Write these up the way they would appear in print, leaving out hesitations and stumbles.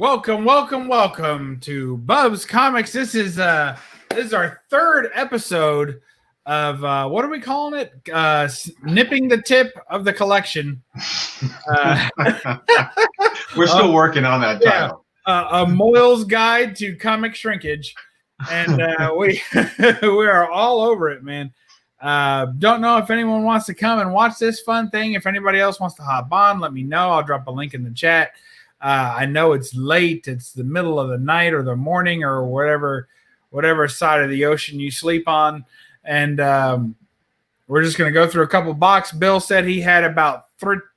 Welcome to BUB'S Comics. This is our third episode of what are we calling it? Nipping the tip of the collection. We're still working on that title. A Moyle's Guide to Comic Shrinkage, and we we are all over it, man. Don't know if anyone wants to come and watch this fun thing. If anybody else wants to hop on, let me know. I'll drop a link in the chat. I know it's late. It's the middle of the night or the morning or whatever side of the ocean you sleep on. And we're just going to go through a couple boxes. Bill said he had about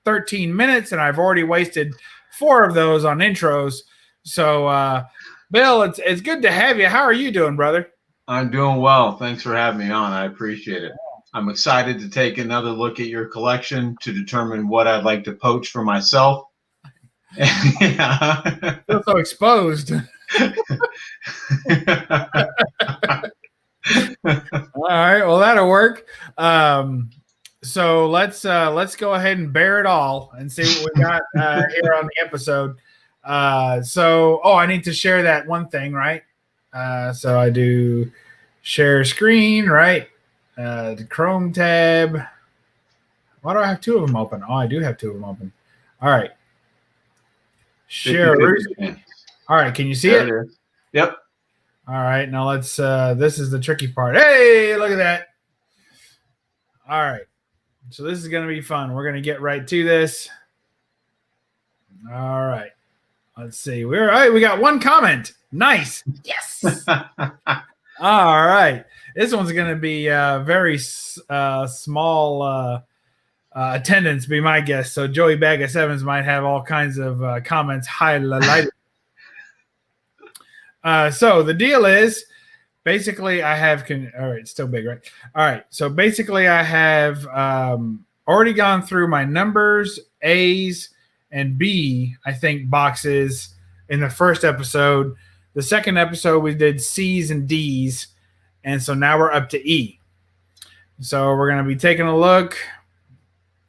13 minutes, and I've already wasted 4 of those on intros. So, Bill, it's good to have you. How are you doing, brother? I'm doing well. Thanks for having me on. I appreciate it. I'm excited to take another look at your collection to determine what I'd like to poach for myself. Yeah. Feel so exposed. All right, well that'll work. So let's go ahead and bear it all and see what we got here on the episode. I need to share that one thing, right? So I do share screen, right? The Chrome tab. Why do I have 2 of them open? Oh, I do have 2 of them open. All right. Share. All right, can you see it? Yep. All right, now let's this is the tricky part. Hey, look at that. All right. So this is going to be fun. We're going to get right to this. All right. Let's see. We're all right. We got 1 comment. Nice. Yes. All right. This one's going to be very small attendance, be my guess. So Joey Bag of Sevens might have all kinds of comments highlighted. So the deal is, basically, I have all right, it's still big, right? All right. So basically, I have already gone through my numbers, A's and B, I think, boxes in the first episode. The second episode, we did C's and D's, and so now we're up to E. So we're going to be taking a look.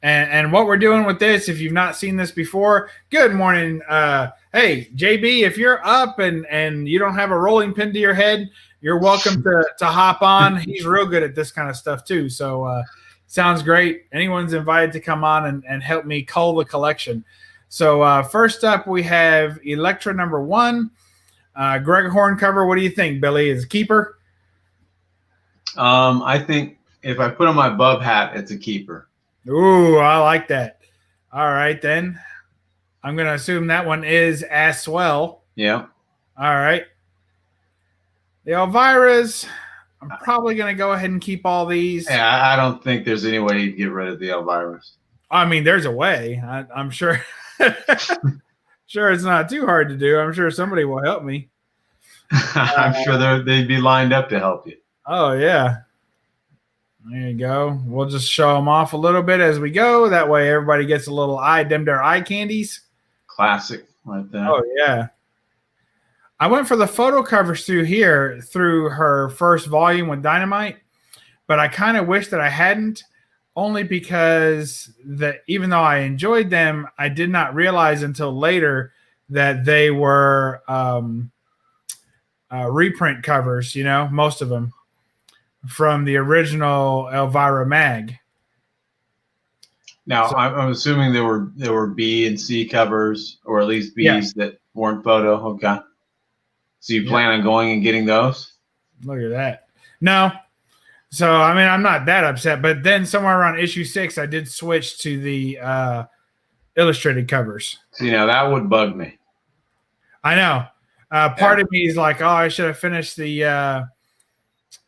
And what we're doing with this, if you've not seen this before, good morning. Hey, JB, if you're up and you don't have a rolling pin to your head, you're welcome to hop on. He's real good at this kind of stuff too. So sounds great. Anyone's invited to come on and help me cull the collection. So first up, we have Elektra number 1. Greg Horn cover. What do you think, Billy? Is a keeper? I think if I put on my Bub hat, it's a keeper. Ooh, I like that. All right, then. I'm going to assume that one is as well. Yeah. All right. The Elvira's, I'm probably going to go ahead and keep all these. Yeah, I don't think there's any way you can get rid of the Elvira's. I mean, there's a way. I'm sure. Sure, it's not too hard to do. I'm sure somebody will help me. I'm sure they'd be lined up to help you. Oh, yeah. There you go. We'll just show them off a little bit as we go. That way everybody gets a little their eye candies. Classic like that. Oh, yeah. I went for the photo covers through her first volume with Dynamite, but I kind of wish that I hadn't, only because even though I enjoyed them, I did not realize until later that they were reprint covers, most of them, from the original Elvira mag. Now, I'm assuming there were B and C covers, or at least B's that weren't photo. Okay. So you plan on going and getting those? Look at that. No. So, I mean, I'm not that upset. But then somewhere around issue 6, I did switch to the illustrated covers. See, now that would bug me. I know. Part of me is like, oh, I should have finished the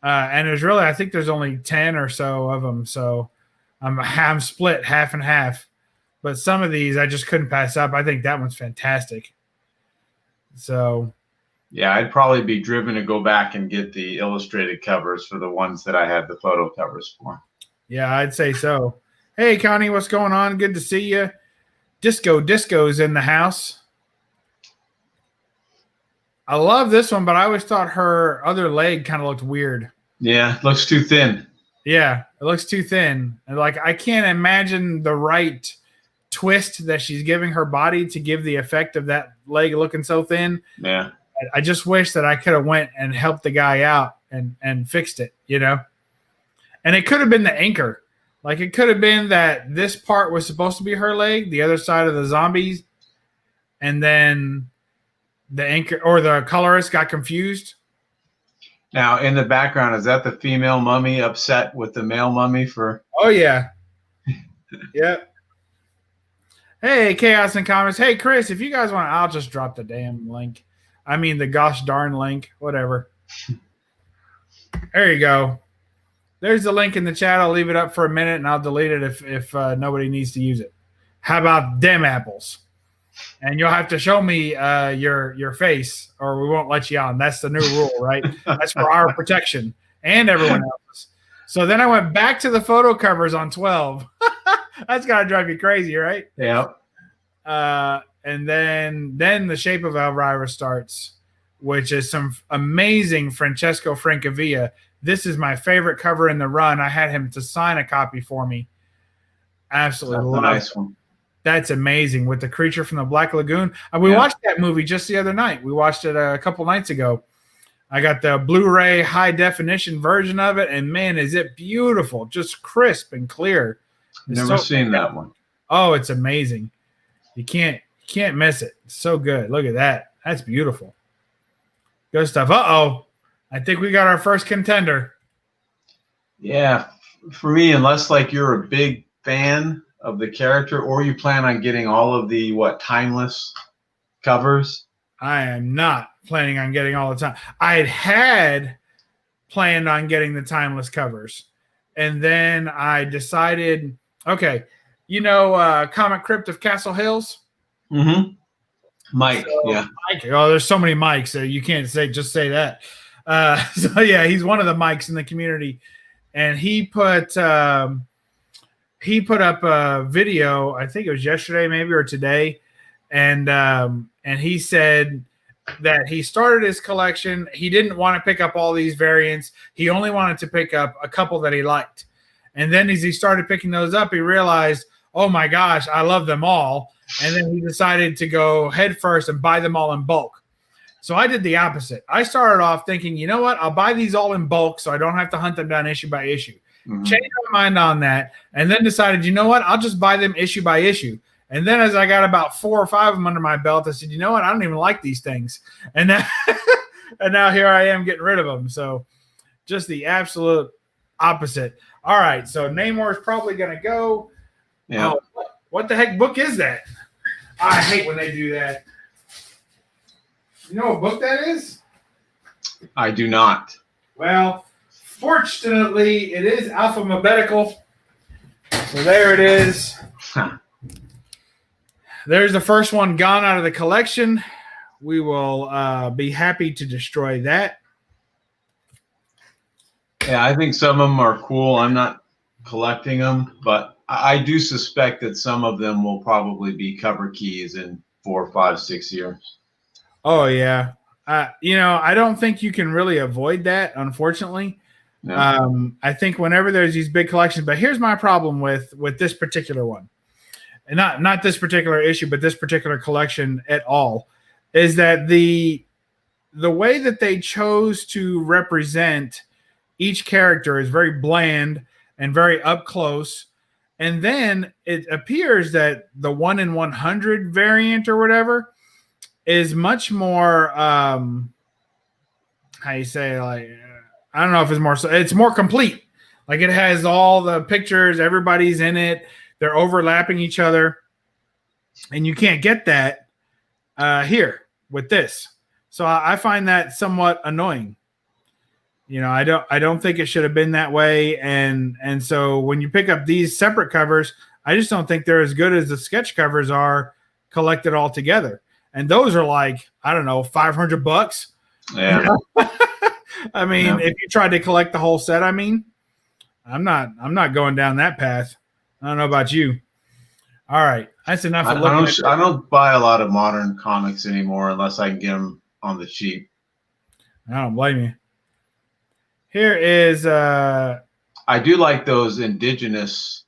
and there's really, I think there's only 10 or so of them. So I'm split half and half. But some of these I just couldn't pass up. I think that one's fantastic. So, yeah, I'd probably be driven to go back and get the illustrated covers for the ones that I had the photo covers for. Yeah, I'd say so. Hey, Connie, what's going on? Good to see you. Disco's in the house. I love this one, but I always thought her other leg kind of looked weird. Yeah, it looks too thin. Yeah, it looks too thin. And I can't imagine the right twist that she's giving her body to give the effect of that leg looking so thin. Yeah. I just wish that I could have went and helped the guy out and fixed it, you know? And it could have been the anchor. Like it could have been that this part was supposed to be her leg, the other side of the zombies, and then the anchor or the colorist got confused. Now, in the background, is that the female mummy upset with the male mummy for? Oh yeah. Yep. Hey, Chaos and Comments. Hey, Chris, if you guys want, I'll just drop the damn link. I mean, the gosh darn link, whatever. There you go. There's the link in the chat. I'll leave it up for a minute and I'll delete it if nobody needs to use it. How about them apples? And you'll have to show me your face or we won't let you on. That's the new rule, right? That's for our protection and everyone else's. So then I went back to the photo covers on 12. That's got to drive you crazy, right? Yeah. And then The Shape of Elvira starts, which is some amazing Francesco Francavilla. This is my favorite cover in the run. I had him to sign a copy for me. Absolutely That's a nice one. That's amazing with the creature from the Black Lagoon. We watched that movie just the other night. We watched it a couple nights ago. I got the Blu-ray high definition version of it, and man, is it beautiful! Just crisp and clear. Never seen that one. Oh, it's amazing. You can't miss it. It's so good. Look at that. That's beautiful. Good stuff. Uh-oh. I think we got our first contender. Yeah. For me, unless like you're a big fan of the character or you plan on getting all of the timeless covers. I am not planning on getting all the time. I had planned on getting the timeless covers. And then I decided, okay, Comic Crypt of Castle Hills? Mm-hmm. Mike, yeah. Mike. Oh, there's so many Mikes, so you can't just say that. So yeah, he's one of the Mikes in the community. And he put up a video, I think it was yesterday maybe or today, and he said that he started his collection. He didn't want to pick up all these variants. He only wanted to pick up a couple that he liked. And then as he started picking those up, he realized, oh my gosh, I love them all. And then he decided to go head first and buy them all in bulk. So I did the opposite. I started off thinking, you know what? I'll buy these all in bulk so I don't have to hunt them down issue by issue. Mm-hmm. Changed my mind on that and then decided, you know what? I'll just buy them issue by issue. And then as I got about 4 or 5 of them under my belt, I said, you know what? I don't even like these things. And now, and now here I am getting rid of them. So just the absolute opposite. All right. So Namor is probably going to go. Yeah. What the heck book is that? I hate when they do that. You know what book that is? I do not. Well, fortunately, it is alphabetical. So there it is. There's the first one gone out of the collection. We will be happy to destroy that. Yeah, I think some of them are cool. I'm not collecting them, but I do suspect that some of them will probably be cover keys in 4, 5, 6 years. Oh, yeah. I don't think you can really avoid that, unfortunately. No. I think whenever there's these big collections, but here's my problem with this particular one. And not this particular issue, but this particular collection at all, is that the way that they chose to represent each character is very bland and very up close. And then it appears that the 1 in 100 variant or whatever is much more, how you say, like, I don't know if it's more complete. Like it has all the pictures, everybody's in it. They're overlapping each other. And you can't get that here with this. So I find that somewhat annoying. I don't think it should have been that way. And so when you pick up these separate covers, I just don't think they're as good as the sketch covers are collected all together. And those are like, I don't know, $500. Yeah. I mean, if you tried to collect the whole set, I'm not going down that path. I don't know about you. All right. That's enough. I don't buy a lot of modern comics anymore unless I can get them on the cheap. I don't blame you. Here is I do like those indigenous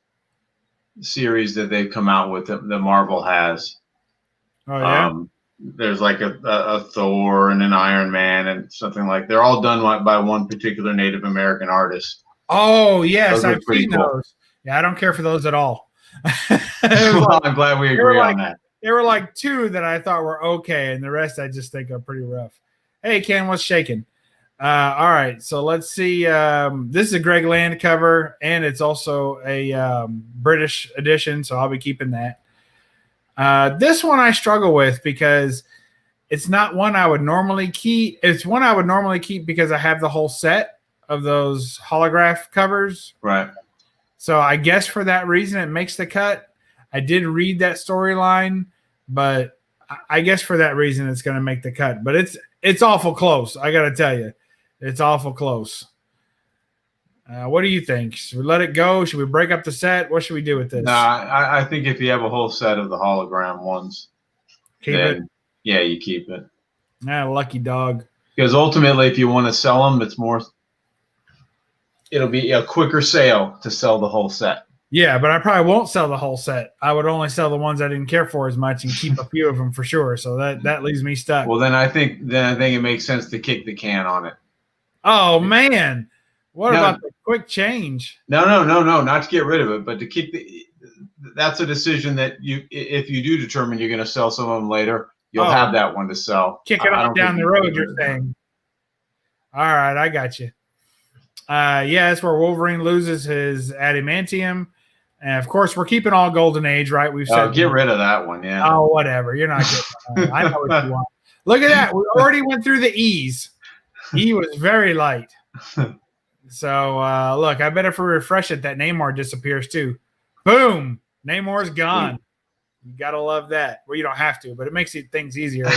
series that they've come out with that Marvel has. Oh yeah. There's like a Thor and an Iron Man and something like. They're all done by one particular Native American artist. Oh yes, Those are I've pretty seen cool. those. Yeah, I don't care for those at all. Well, I'm glad we agree on that. There were like two that I thought were okay, and the rest I just think are pretty rough. Hey, Ken, what's shaking? All right, so let's see. This is a Greg Land cover, and it's also a British edition, so I'll be keeping that. This one I struggle with because it's not one I would normally keep. It's one I would normally keep because I have the whole set of those holograph covers. Right. So I guess for that reason it makes the cut. I did read that storyline, but I guess for that reason it's going to make the cut. But it's awful close. I got to tell you, it's awful close. What do you think? Should we let it go? Should we break up the set? What should we do with this? No, I think if you have a whole set of the hologram ones, Keep it. Yeah, you keep it. Lucky dog. Because ultimately, if you want to sell them, it'll be a quicker sale to sell the whole set. Yeah, but I probably won't sell the whole set. I would only sell the ones I didn't care for as much and keep a few of them for sure. So that leaves me stuck. Well, then I think it makes sense to kick the can on it. Oh man, what about the quick change? No, not to get rid of it, but to kick the. That's a decision that if you do determine you're going to sell some of them later, you'll have that one to sell. Kick it on down the road, you're saying. All right, I got you. Yeah, that's where Wolverine loses his adamantium. And, of course, we're keeping all Golden Age, right? We've said get rid of that one, yeah. Oh, whatever. You're not getting I know what you want. Look at that. We already went through the E's. E was very light. So, look, I bet if we refresh it, that Namor disappears too. Boom. Namor's gone. You got to love that. Well, you don't have to, but it makes things easier.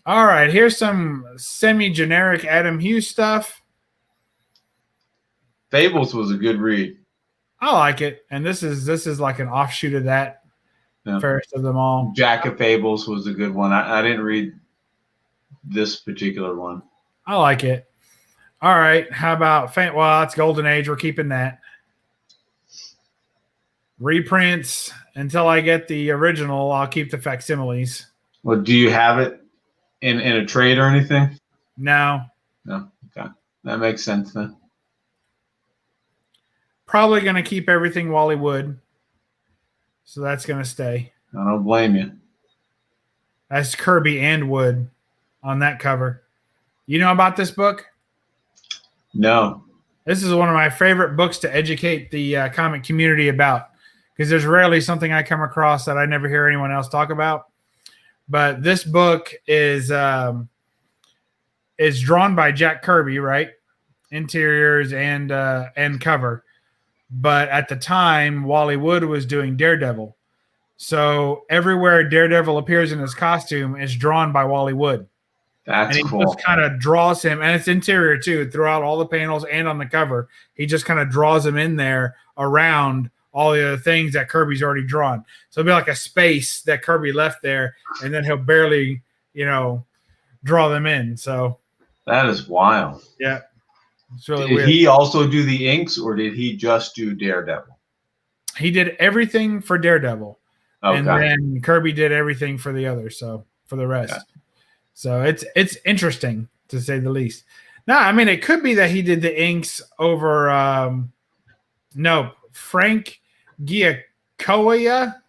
All right, here's some semi-generic Adam Hughes stuff. Fables was a good read. I like it, and this is like an offshoot of that. Yeah. Fairest of them all. Jack of Fables was a good one. I didn't read this particular one. I like it. All right, how about well, that's Golden Age. We're keeping that. Reprints until I get the original. I'll keep the facsimiles. Well, do you have it in a trade or anything? No. Okay, that makes sense then. Probably going to keep everything Wally Wood. So that's going to stay. I don't blame you. That's Kirby and Wood on that cover. You know about this book? No. This is one of my favorite books to educate the comic community about, because there's rarely something I come across that I never hear anyone else talk about. But this book is drawn by Jack Kirby, right? Interiors and cover. But at the time, Wally Wood was doing Daredevil. So everywhere Daredevil appears in his costume is drawn by Wally Wood. That's cool. And he just kind of draws him, and it's interior too, throughout all the panels and on the cover. He just kind of draws him in there around all the other things that Kirby's already drawn. So it'll be like a space that Kirby left there, and then he'll barely, draw them in. So that is wild. Yeah. It's really weird. Did he also do the inks, or did he just do Daredevil? He did everything for Daredevil. Okay. And then Kirby did everything for the others, so for the rest. Okay. So it's interesting, to say the least. Now, I mean, it could be that he did the inks over Frank Giacoia?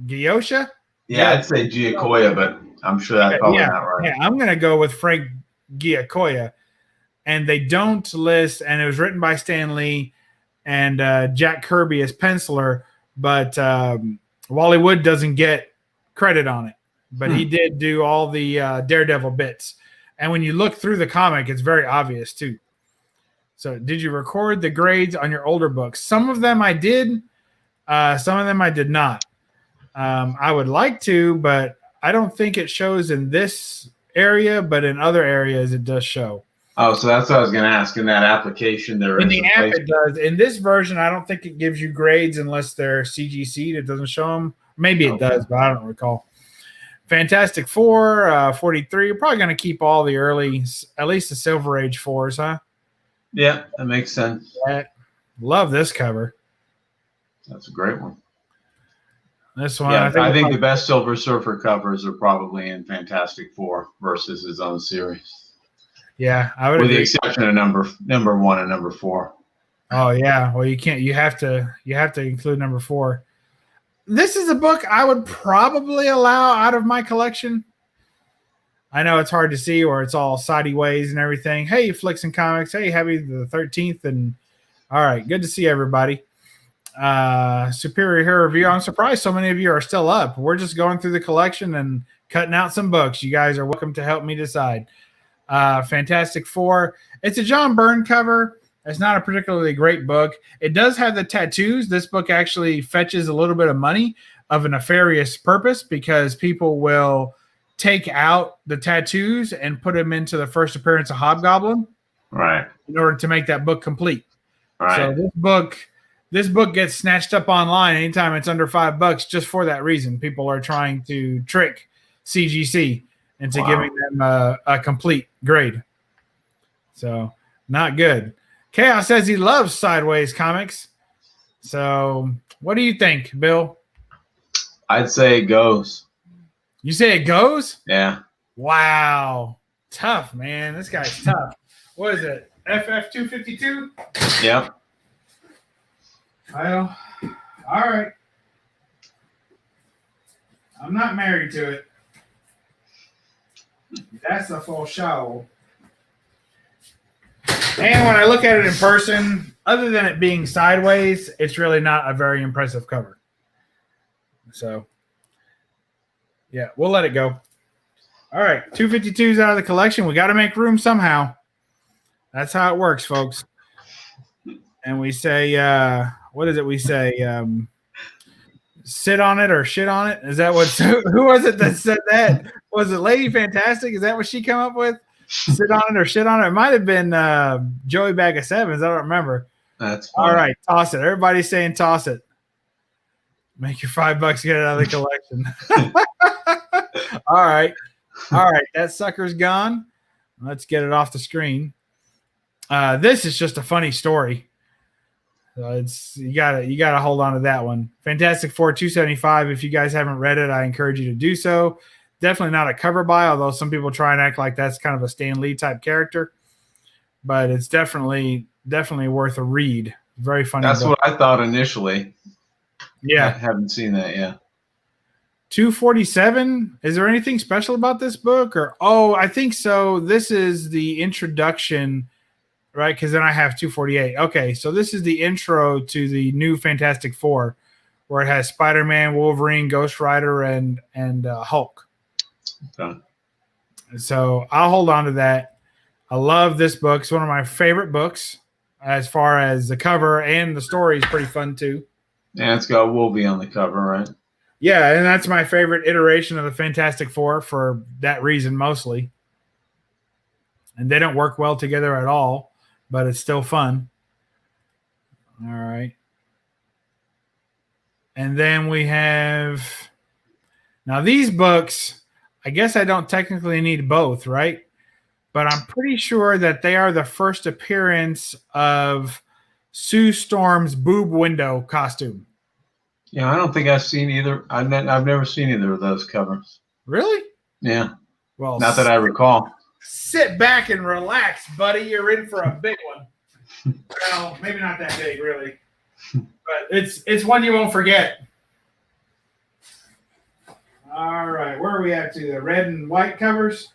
Giosha? Yeah, I'd say Giacoia, but I'm sure that's probably not right. Yeah, I'm going to go with Frank Giacoia. And they don't list, and it was written by Stan Lee and Jack Kirby as penciler, but Wally Wood doesn't get credit on it. But he did do all the Daredevil bits. And when you look through the comic, it's very obvious too. So did you record the grades on your older books? Some of them I did. Some of them I did not. I would like to, but I don't think it shows in this area, but in other areas it does show. Oh, so that's what I was going to ask. In that application, there in the app it does. In this version, I don't think it gives you grades unless they're CGC'd. It doesn't show them. Maybe it does, but I don't recall. Fantastic Four, 43. You're probably going to keep all the early, at least the Silver Age 4s, huh? Yeah, that makes sense. Love this cover. That's a great one. This one, yeah, I think the best Silver Surfer covers are probably in Fantastic Four versus his own series. Yeah, I would with agree. the exception of number 1 and number 4. Oh yeah, well you can't. You have to include number 4. This is a book I would probably allow out of my collection. I know it's hard to see, or it's all sideways and everything. Hey, Flicks and Comics. Hey, happy the 13th, and all right, good to see everybody. Superior Hero Review. I'm surprised so many of you are still up. We're just going through the collection and cutting out some books. You guys are welcome to help me decide. Fantastic Four. It's a John Byrne cover. It's not a particularly great book. It does have the tattoos. This book actually fetches a little bit of money of a nefarious purpose because people will take out the tattoos and put them into the first appearance of Hobgoblin, right, in order to make that book complete. Right. So this book gets snatched up online anytime it's under $5 just for that reason. People are trying to trick CGC into giving them a complete grade. So not good. Chaos says he loves Sideways comics. So what do you think, Bill? I'd say it goes. You say it goes? Yeah. Wow. Tough, man. This guy's tough. What is it? FF252? Yep. Well, all right. I'm not married to it. That's a full show. And when I look at it in person, other than it being sideways, it's really not a very impressive cover. So, yeah, we'll let it go. All right, 252's out of the collection. We got to make room somehow. That's how it works, folks. And we say, what is it? We say, sit on it or shit on it. Is that what? Who was it that said that? Was it Lady Fantastic? Is that what she came up with? Sit on it or shit on it. It might have been Joey Bag of Sevens. I don't remember. That's funny. All right. Toss it. Everybody's saying toss it. Make your $5, get it out of the collection. All right. All right. That sucker's gone. Let's get it off the screen. This is just a funny story. So it's you gotta hold on to that one. Fantastic Four 275. If you guys haven't read it, I encourage you to do so. Definitely not a cover buy, although some people try and act like that's kind of a Stan Lee type character. But it's definitely worth a read. Very funny. That's book. What I thought initially. Yeah. I haven't seen that yet. 247. Is there anything special about this book? I think so. This is the introduction, right? Because then I have 248. Okay, so this is the intro to the new Fantastic Four, where it has Spider-Man, Wolverine, Ghost Rider, and Hulk. Okay. So I'll hold on to that. I love this book. It's one of my favorite books as far as the cover, and the story is pretty fun too. Yeah, it's got Wolvie on the cover, right? Yeah, and that's my favorite iteration of the Fantastic Four for that reason mostly. And they don't work well together at all, but it's still fun. All right. And then we have now these books, I guess I don't technically need both, right? But I'm pretty sure that they are the first appearance of Sue Storm's boob window costume. Yeah, I don't think I've seen either. I've never seen either of those covers. Really? Yeah. Well, not that I recall. Sit back and relax, buddy. You're in for a big one. Well, maybe not that big, really. But it's one you won't forget. All right, where are we at to? The red and white covers?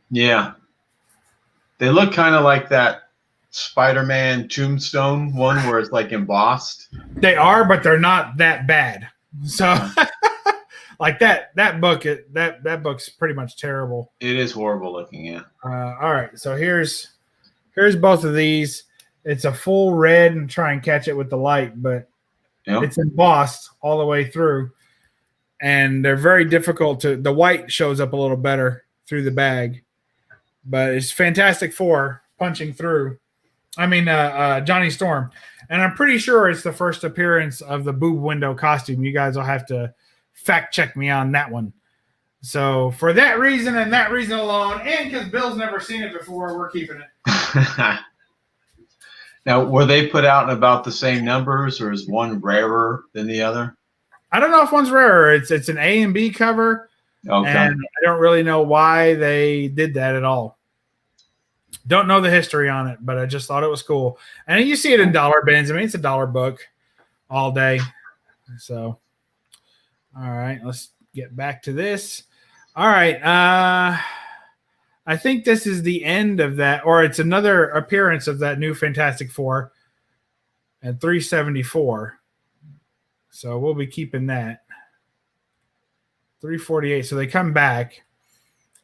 Yeah. They look kind of like that Spider-Man Tombstone one where it's like embossed. They are, but they're not that bad. So like that book, that book's pretty much terrible. It is horrible looking, yeah. All right, so here's both of these. It's a full red, and try and catch it with the light, but it's embossed all the way through. And they're very difficult to – the white shows up a little better through the bag. But it's Fantastic Four punching through. I mean, Johnny Storm. And I'm pretty sure it's the first appearance of the boob window costume. You guys will have to fact check me on that one. So for that reason and that reason alone, and because Bill's never seen it before, we're keeping it. Now, were they put out in about the same numbers, or is one rarer than the other? I don't know if one's rarer. It's an A and B cover, Okay. and I don't really know why they did that at all. Don't know the history on it, but I just thought it was cool. And you see it in dollar bins. I mean, it's a dollar book all day. So, all right, let's get back to this. All right. I think this is the end of that, or it's another appearance of that new Fantastic Four at 374. So we'll be keeping that. 348. So they come back.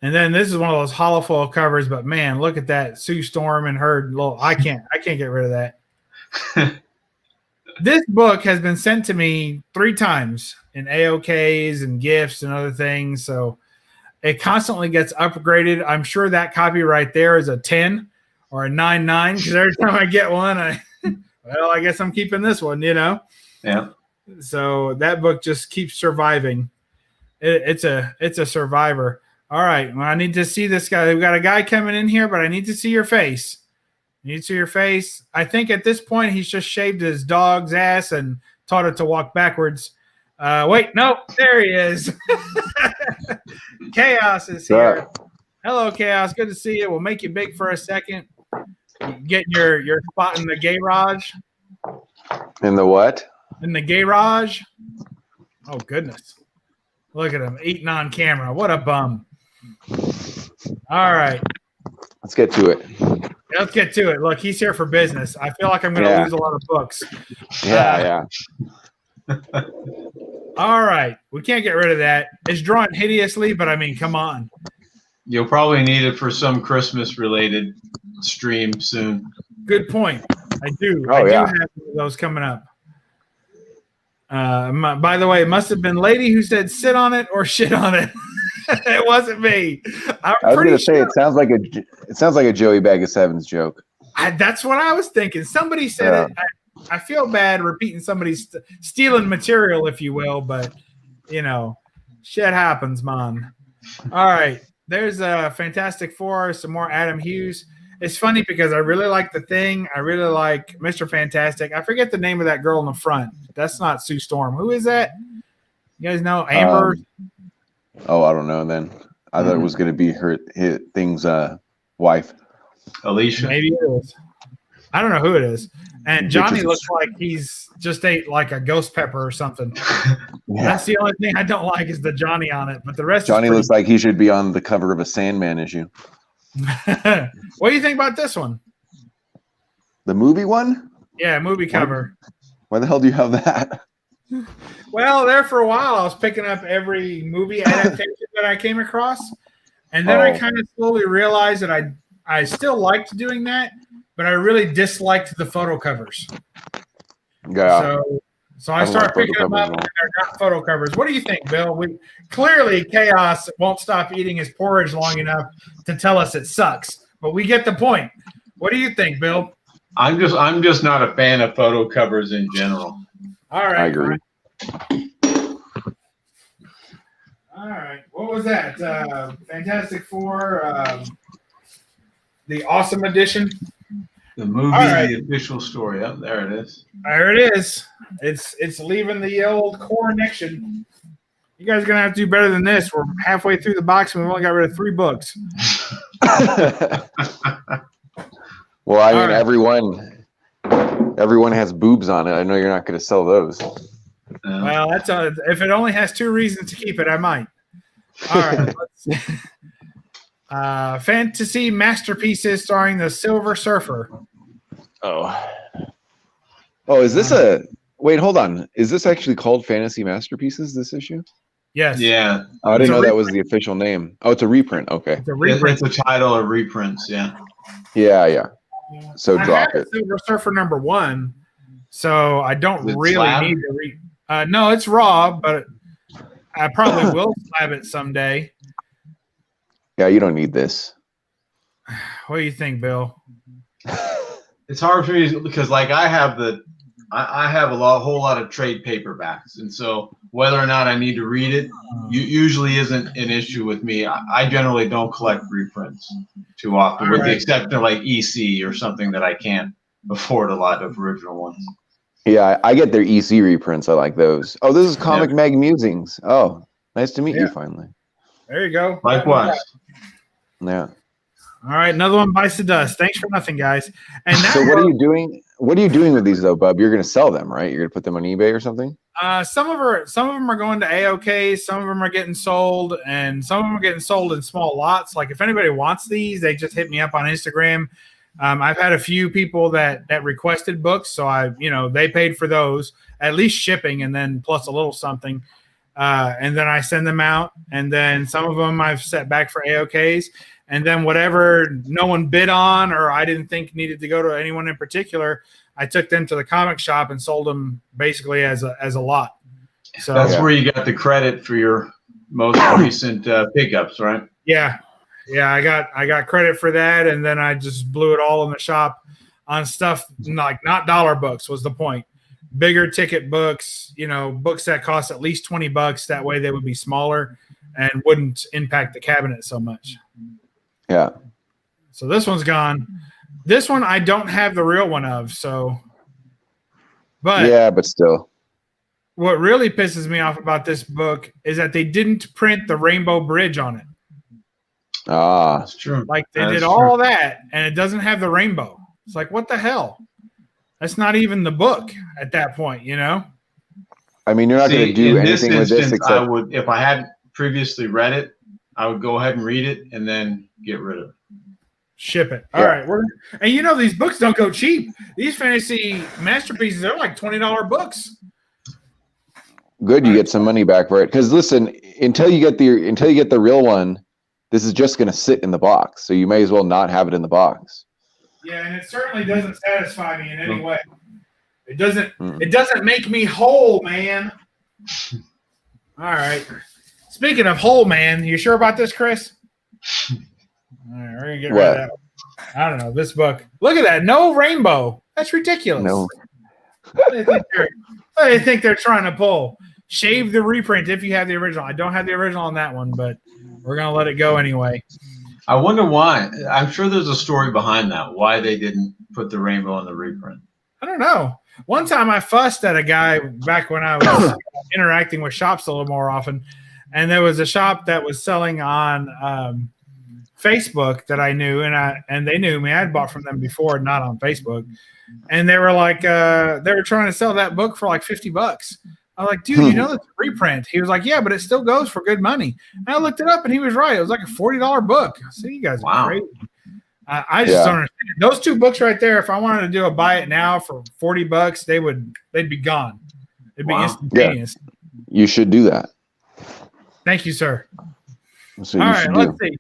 And then this is one of those hollow foil covers, but man, look at that. Sue Storm and her little I can't get rid of that. This book has been sent to me 3 times in AOKs and gifts and other things. So it constantly gets upgraded. I'm sure that copy right there is a 10 or a 9.9 because every time I get one, I guess I'm keeping this one, you know? Yeah. So that book just keeps surviving. It's a survivor. All right. Well, I need to see this guy. We've got a guy coming in here, but I need to see your face. You need to see your face. I think at this point he's just shaved his dog's ass and taught it to walk backwards. Wait, no, there he is. Chaos is here. Hello, Chaos. Good to see you. We'll make you big for a second. Getting your spot in the garage. In the what? In the garage. Oh, goodness. Look at him eating on camera. What a bum. All right. Let's get to it. Let's get to it. Look, he's here for business. I feel like I'm going to lose a lot of books. Yeah. All right. We can't get rid of that. It's drawn hideously, but I mean, come on. You'll probably need it for some Christmas-related stream soon. Good point. I do. Oh, I do yeah. have those coming up. By the way, it must have been Lady who said sit on it or shit on it. It wasn't me. I was going to say it sounds like a Joey Bag of Sevens joke. That's what I was thinking. Somebody said it. I feel bad repeating somebody's stealing material, if you will, but you know, shit happens, man. All right, there's a Fantastic Four, some more Adam Hughes. It's funny because I really like the Thing. I really like Mr. Fantastic. I forget the name of that girl in the front. That's not Sue Storm. Who is that? You guys know Amber? I don't know. Then I thought it was going to be her Thing's wife, Alicia. Maybe it is. I don't know who it is. And Johnny looks like he's just ate like a ghost pepper or something. Yeah. That's the only thing I don't like is the Johnny on it, but the rest. Johnny looks like he should be on the cover of a Sandman issue. What do you think about this one? The movie one? Yeah, movie cover. Why the hell do you have that? Well, there for a while, I was picking up every movie adaptation that I came across, and then I kind of slowly realized that I still liked doing that, but I really disliked the photo covers. Yeah. So I started picking them up, and they're not photo covers. What do you think, Bill? Clearly, Chaos won't stop eating his porridge long enough to tell us it sucks, but we get the point. What do you think, Bill? I'm just not a fan of photo covers in general. All right. I agree. All right. What was that? Fantastic Four, the Awesome Edition. The movie, the official story. Up there it is. There it is. It's leaving the old Coronation. You guys are gonna have to do better than this. We're halfway through the box and we've only got rid of 3 books. Well, I mean, everyone has boobs on it. I know you're not going to sell those. Well, if it only has 2 reasons to keep it, I might. All right. Let's see. Fantasy Masterpieces starring the Silver Surfer. Oh, is this wait, hold on. Is this actually called Fantasy Masterpieces, this issue? Yes. Yeah. Oh, I didn't know that was the official name. Oh, it's a reprint. Okay. It's a reprint. It's a title of reprints, yeah. Yeah. So drop it. Silver Surfer #1, so I don't really slab? need to read. No, it's raw, but I probably will slab it someday. Yeah, you don't need this. What do you think, Bill? It's hard for me because, like, I have a whole lot of trade paperbacks, and so whether or not I need to read it usually isn't an issue with me. I generally don't collect reprints too often, with the exception of like EC or something that I can't afford a lot of original ones. Yeah, I get their EC reprints. I like those. Oh, this is Comic Mag Musings. Oh, nice to meet you finally. There you go. Likewise. Yeah. All right, another one bites the dust. Thanks for nothing, guys. And So what are you doing? What are you doing with these though, Bub? You're going to sell them, right? You're going to put them on eBay or something? Some of them are going to AOK. Some of them are getting sold, and some of them are getting sold in small lots. Like if anybody wants these, they just hit me up on Instagram. I've had a few people that requested books, so they paid for those, at least shipping, and then plus a little something. And then I send them out, and then some of them I've set back for AOKs, and then whatever no one bid on or I didn't think needed to go to anyone in particular, I took them to the comic shop and sold them basically as a lot. So that's where you got the credit for your most recent pickups, right? Yeah. I got credit for that, and then I just blew it all in the shop on stuff like not dollar books was the point. Bigger ticket books, books that cost at least $20. That way they would be smaller and wouldn't impact the cabinet so much. Yeah. So this one's gone. This one I don't have the real one of, but still. What really pisses me off about this book is that they didn't print the Rainbow Bridge on it. Ah, that's true. Like they did all that, and it doesn't have the rainbow. It's like, what the hell? That's not even the book at that point, I mean, you're not going to do anything with this except I would, if I hadn't previously read it, I would go ahead and read it and then get rid of it. Ship it. All right. And these books don't go cheap. These fantasy masterpieces are like $20 books. Good, you get some money back for it. Because listen, until you get the real one, this is just going to sit in the box. So you may as well not have it in the box. Yeah, and it certainly doesn't satisfy me in any way. It doesn't. It doesn't make me whole, man. All right. Speaking of whole, man, you sure about this, Chris? All right, we're gonna get rid of that one. I don't know this book. Look at that, no rainbow. That's ridiculous. No. What do you think they're trying to pull? Shave the reprint if you have the original. I don't have the original on that one, but we're gonna let it go anyway. I wonder why. I'm sure there's a story behind that. Why they didn't put the rainbow on the reprint. I don't know. One time I fussed at a guy back when I was interacting with shops a little more often, and there was a shop that was selling on Facebook that I knew, and they knew me. I had bought from them before, not on Facebook, and they were like, they were trying to sell that book for like $50. I was like, dude, you know that's a reprint. He was like, yeah, but it still goes for good money. And I looked it up, and he was right. It was like a $40 book. See, you guys are crazy. I just don't understand. Those two books right there, if I wanted to do a buy it now for $40, they'd be gone. It'd be instantaneous. Yeah. You should do that. Thank you, sir. So all right, let's see.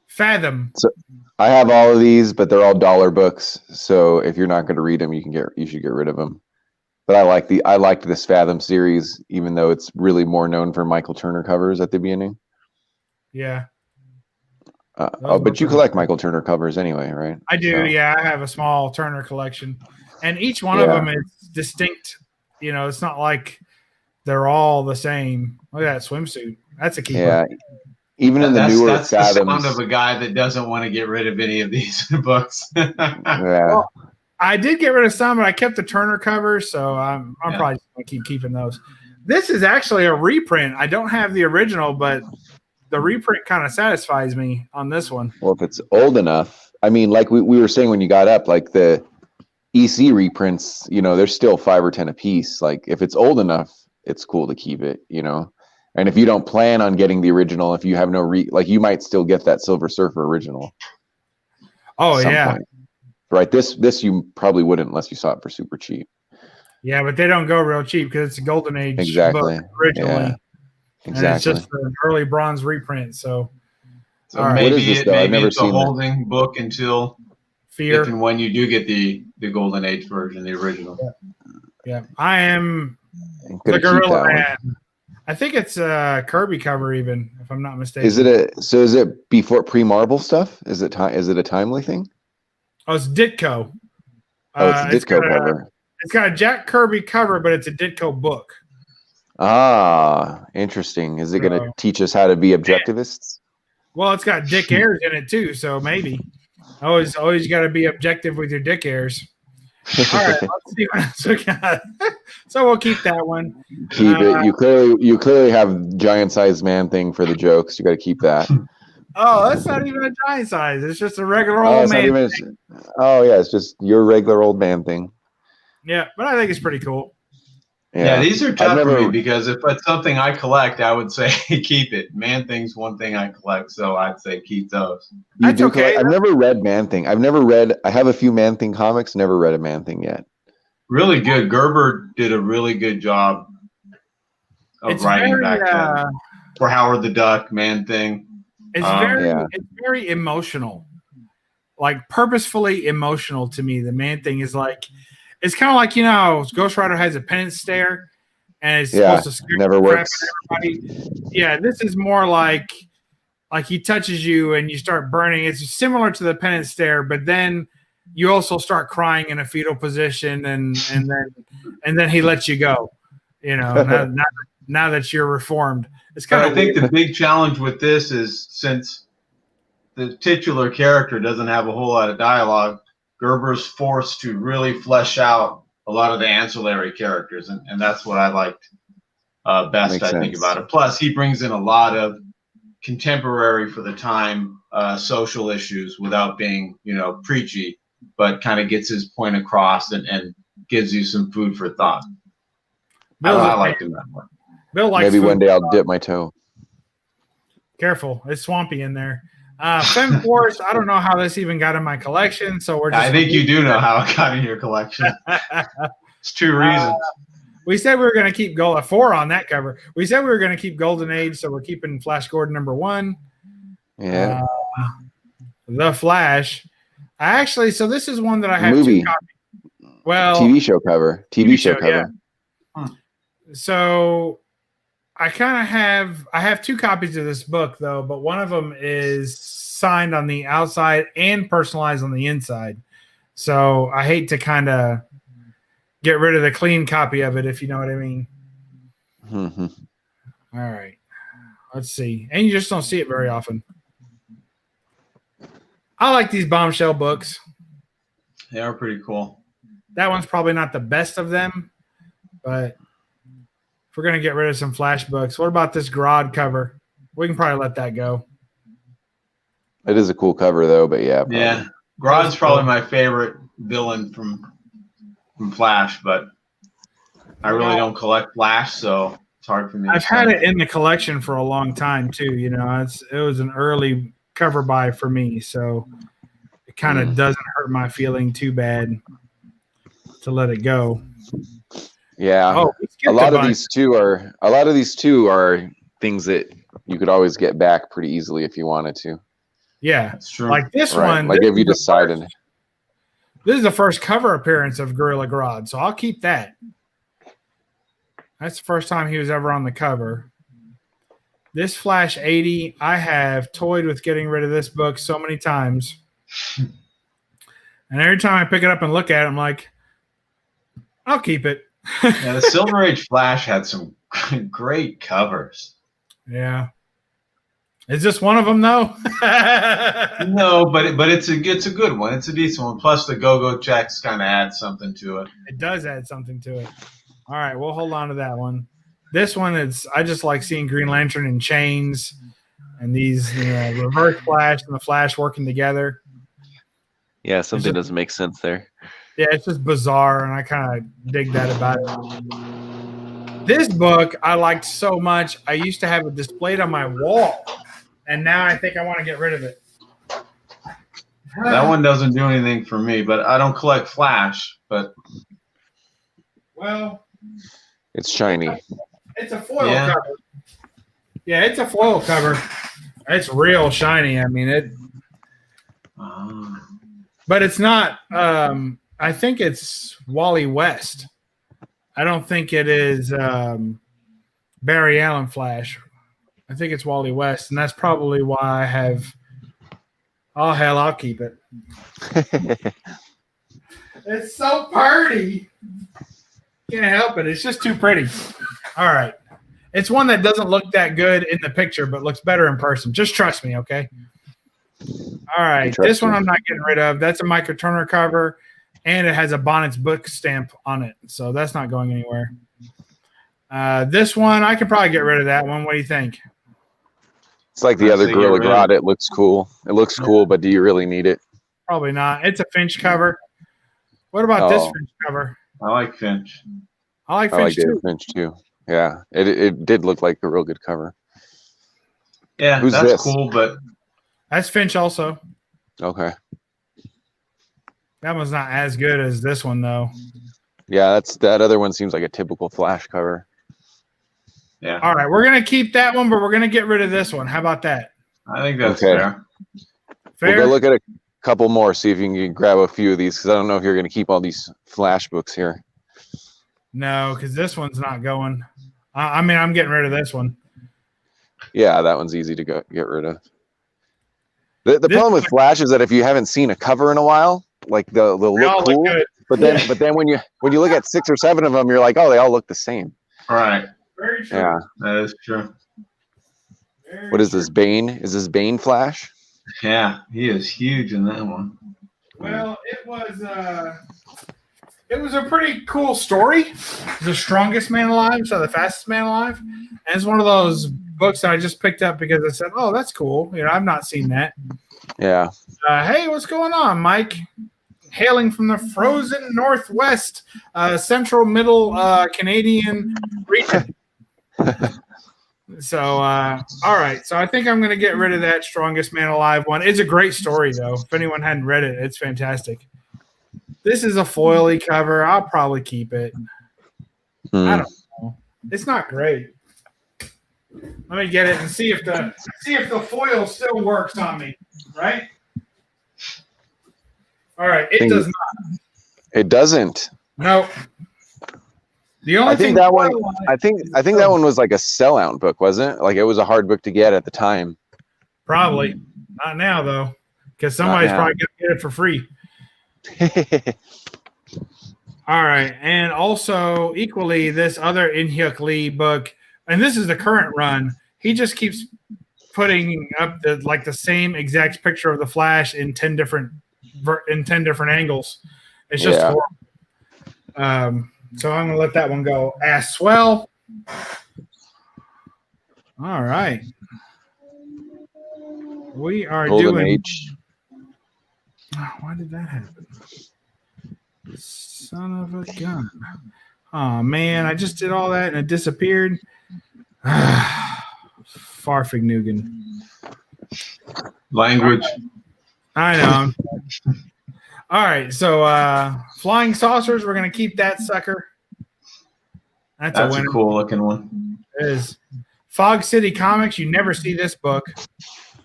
Fathom. So I have all of these, but they're all dollar books. So if you're not going to read them, you should get rid of them. But I liked this Fathom series, even though it's really more known for Michael Turner covers at the beginning. Yeah. But you collect Michael Turner covers anyway, right? I do. So. Yeah, I have a small Turner collection, and each one of them is distinct. It's not like they're all the same. Look at that swimsuit. That's a keeper. Yeah. Even in the newer Fathoms. That's the sound of a guy that doesn't want to get rid of any of these books. Yeah. Well, I did get rid of some, but I kept the Turner covers, so I'm probably just going to keep keeping those. This is actually a reprint. I don't have the original, but the reprint kind of satisfies me on this one. Well, if it's old enough, I mean, like we were saying when you got up, like the EC reprints, they're still 5 or 10 a piece. Like if it's old enough, it's cool to keep it, And if you don't plan on getting the original, if you have no you might still get that Silver Surfer original. Oh yeah. Point. Right. This you probably wouldn't unless you saw it for super cheap. Yeah, but they don't go real cheap because it's a Golden Age book originally. Yeah. Exactly. And it's just an early bronze reprint. So maybe it's a holding book until Fear. If and when you do get the Golden Age version, the original. Yeah. I am the Gorilla Man. I think it's a Kirby cover, even if I'm not mistaken. Is it before pre-Marvel stuff? Is it a timely thing? Oh, it's Ditko. It's a Ditko cover. It's got a Jack Kirby cover, but it's a Ditko book. Ah, interesting. Is it going to teach us how to be objectivists? Well, it's got Dick Ayers in it too, so maybe. Always got to be objective with your dick hairs. All right, let's see what else we got. So we'll keep that one. Keep it. You clearly have giant sized man thing for the jokes. You got to keep that. Oh, that's not even a giant size. It's just a regular Oh, old it's not man. even. Oh yeah, it's just your regular old man thing. Yeah, but I think it's pretty cool. Yeah, these are tough never- for me because if it's something I collect, I would say keep it. Man Thing's one thing I collect, so I'd say keep those. You That's do okay. collect- I've never read Man Thing. I have a few Man Thing comics. Never read a Man Thing yet. Really good. Gerber did a really good job of It's writing very, back then. For Howard the Duck, Man Thing. It's very emotional, like purposefully emotional to me. The Man Thing is like, it's kind of like, you know, Ghost Rider has a penance stare, and it's supposed to scare never the crap works. out of everybody. Yeah, this is more like he touches you and you start burning. It's similar to the penance stare, but then you also start crying in a fetal position, and then he lets you go. You know, now that you're reformed, it's kind But of. I think the big challenge with this is since the titular character doesn't have a whole lot of dialogue, Gerber's forced to really flesh out a lot of the ancillary characters, and that's what I liked best. Makes I think sense. about it. Plus, he brings in a lot of contemporary for the time social issues without being, you know, preachy, but kind of gets his point across and gives you some food for thought. I liked him that way. Bill likes Maybe food. one day I'll dip my toe. Careful, it's swampy in there. Fem Force, I don't know how this even got in my collection, so we're just. I think you do know how it got in your collection. It's two reasons. We said we were going to keep 4 on that cover. We said we were going to keep Golden Age, so we're keeping Flash Gordon #1. Yeah. The Flash. So this is one that I have Movie. 2 copies. Well, TV show cover. TV show cover. yeah. So I have 2 copies of this book though, but one of them is signed on the outside and personalized on the inside. So I hate to kind of get rid of the clean copy of it, if you know what I mean. Mm-hmm. All right. Let's see. And you just don't see it very often. I like these Bombshell books. They are pretty cool. That one's probably not the best of them, but if we're going to get rid of some Flash books, what about this Grodd cover? We can probably let that go. It is a cool cover though, but yeah. Probably. Yeah. Grodd's probably my favorite villain from Flash, but I really don't collect Flash, so it's hard for me. I've had it in the collection for a long time too. You know, it was an early cover buy for me, so it kind of doesn't hurt my feeling too bad to let it go. Yeah. Oh, a lot of these two are things that you could always get back pretty easily if you wanted to. Yeah, That's true. like this Right. one. Like this if you is the decided. first- This is the first cover appearance of Gorilla Grodd, so I'll keep that. That's the first time he was ever on the cover. This Flash 80, I have toyed with getting rid of this book so many times. And every time I pick it up and look at it, I'm like, I'll keep it. Yeah, the Silver Age Flash had some great covers. Yeah. Is this one of them, though? No, but it's a good one. It's a decent one. Plus the go-go checks kind of add something to it. It does add something to it. All right, we'll hold on to that one. This one is, I just like seeing Green Lantern in chains and these Reverse Flash and the Flash working together. Yeah, something doesn't make sense there. Yeah, it's just bizarre, and I kind of dig that about it. This book I liked so much, I used to have it displayed on my wall, and now I think I want to get rid of it. That one doesn't do anything for me, but I don't collect Flash. But Well, It's shiny. it's a foil Yeah. cover. Yeah, it's a foil cover. It's real shiny. I mean it, but it's not. I think it's Wally West. I don't think it is Barry Allen Flash. I think it's Wally West, and that's probably why I have. Oh hell, I'll keep it. It's so pretty. Can't help it. It's just too pretty. All right. It's one that doesn't look that good in the picture, but looks better in person. Just trust me, okay? All right, trust this one you. I'm not getting rid of. That's a Michael Turner cover, and it has a Bonnet's book stamp on it, so that's not going anywhere. This one, I could probably get rid of that one. What do you think? It's like the I'd other say get Gorilla rid of Grodd. it. It looks cool. It looks cool, but do you really need it? Probably not. It's a Finch cover. What about this Oh. Finch cover? I like Finch. I like I Finch like David too. Finch too. Yeah, it did look like a real good cover. Yeah, Who's that's this? cool, but That's Finch also. Okay. That one's not as good as this one though. Yeah, that other one seems like a typical Flash cover. yeah, All right, we're gonna keep that one, but we're gonna get rid of this one. How about that? I think that's Okay. fair. Fair. We'll go look at a couple more, see if you can grab a few of these, because I don't know if you're going to keep all these Flash books here. No, because this one's not going. I mean, I'm getting rid of this one. Yeah, that one's easy to get rid of. The This problem with one- Flash is that if you haven't seen a cover in a while, like they'll They all look look cool, good. but then when you look at 6 or 7 of them, you're like, oh, they all look the same. All right, Very true. Yeah. that is true. Very What is true. this, Bane? Is this Bane Flash? Yeah, he is huge in that one. Well, it was a pretty cool story. The strongest man alive, so the fastest man alive, and it's one of those books that I just picked up because I said, "Oh, that's cool." You know, I've not seen that. Yeah. Hey, what's going on, Mike? Hailing from the frozen Northwest, Central Middle Canadian region. So, all right. So I think I'm going to get rid of that Strongest Man Alive one. It's a great story, though. If anyone hadn't read it, it's fantastic. This is a foily cover. I'll probably keep it. I don't know. It's not great. Let me get it and see if the foil still works on me. Right? All right. It does not. It doesn't. No. The only I think thing that one. I think that one was like a sellout book, wasn't it? Like it was a hard book to get at the time. Probably not now though, because somebody's now. probably gonna get it for free. All right, and also equally this other In-Hyuk Lee book, and this is the current run. He just keeps putting up the same exact picture of the Flash in 10 different angles. It's just horrible. So I'm gonna let that one go as swell. All right. We are Golden doing. Age. Oh, why did that happen? Son of a gun. Oh, man. I just did all that and it disappeared. Farfignugan. Language. I know. All right. So, Flying Saucers, we're going to keep that sucker. That's a a winner. cool looking one. It is. Fog City Comics, you never see this book.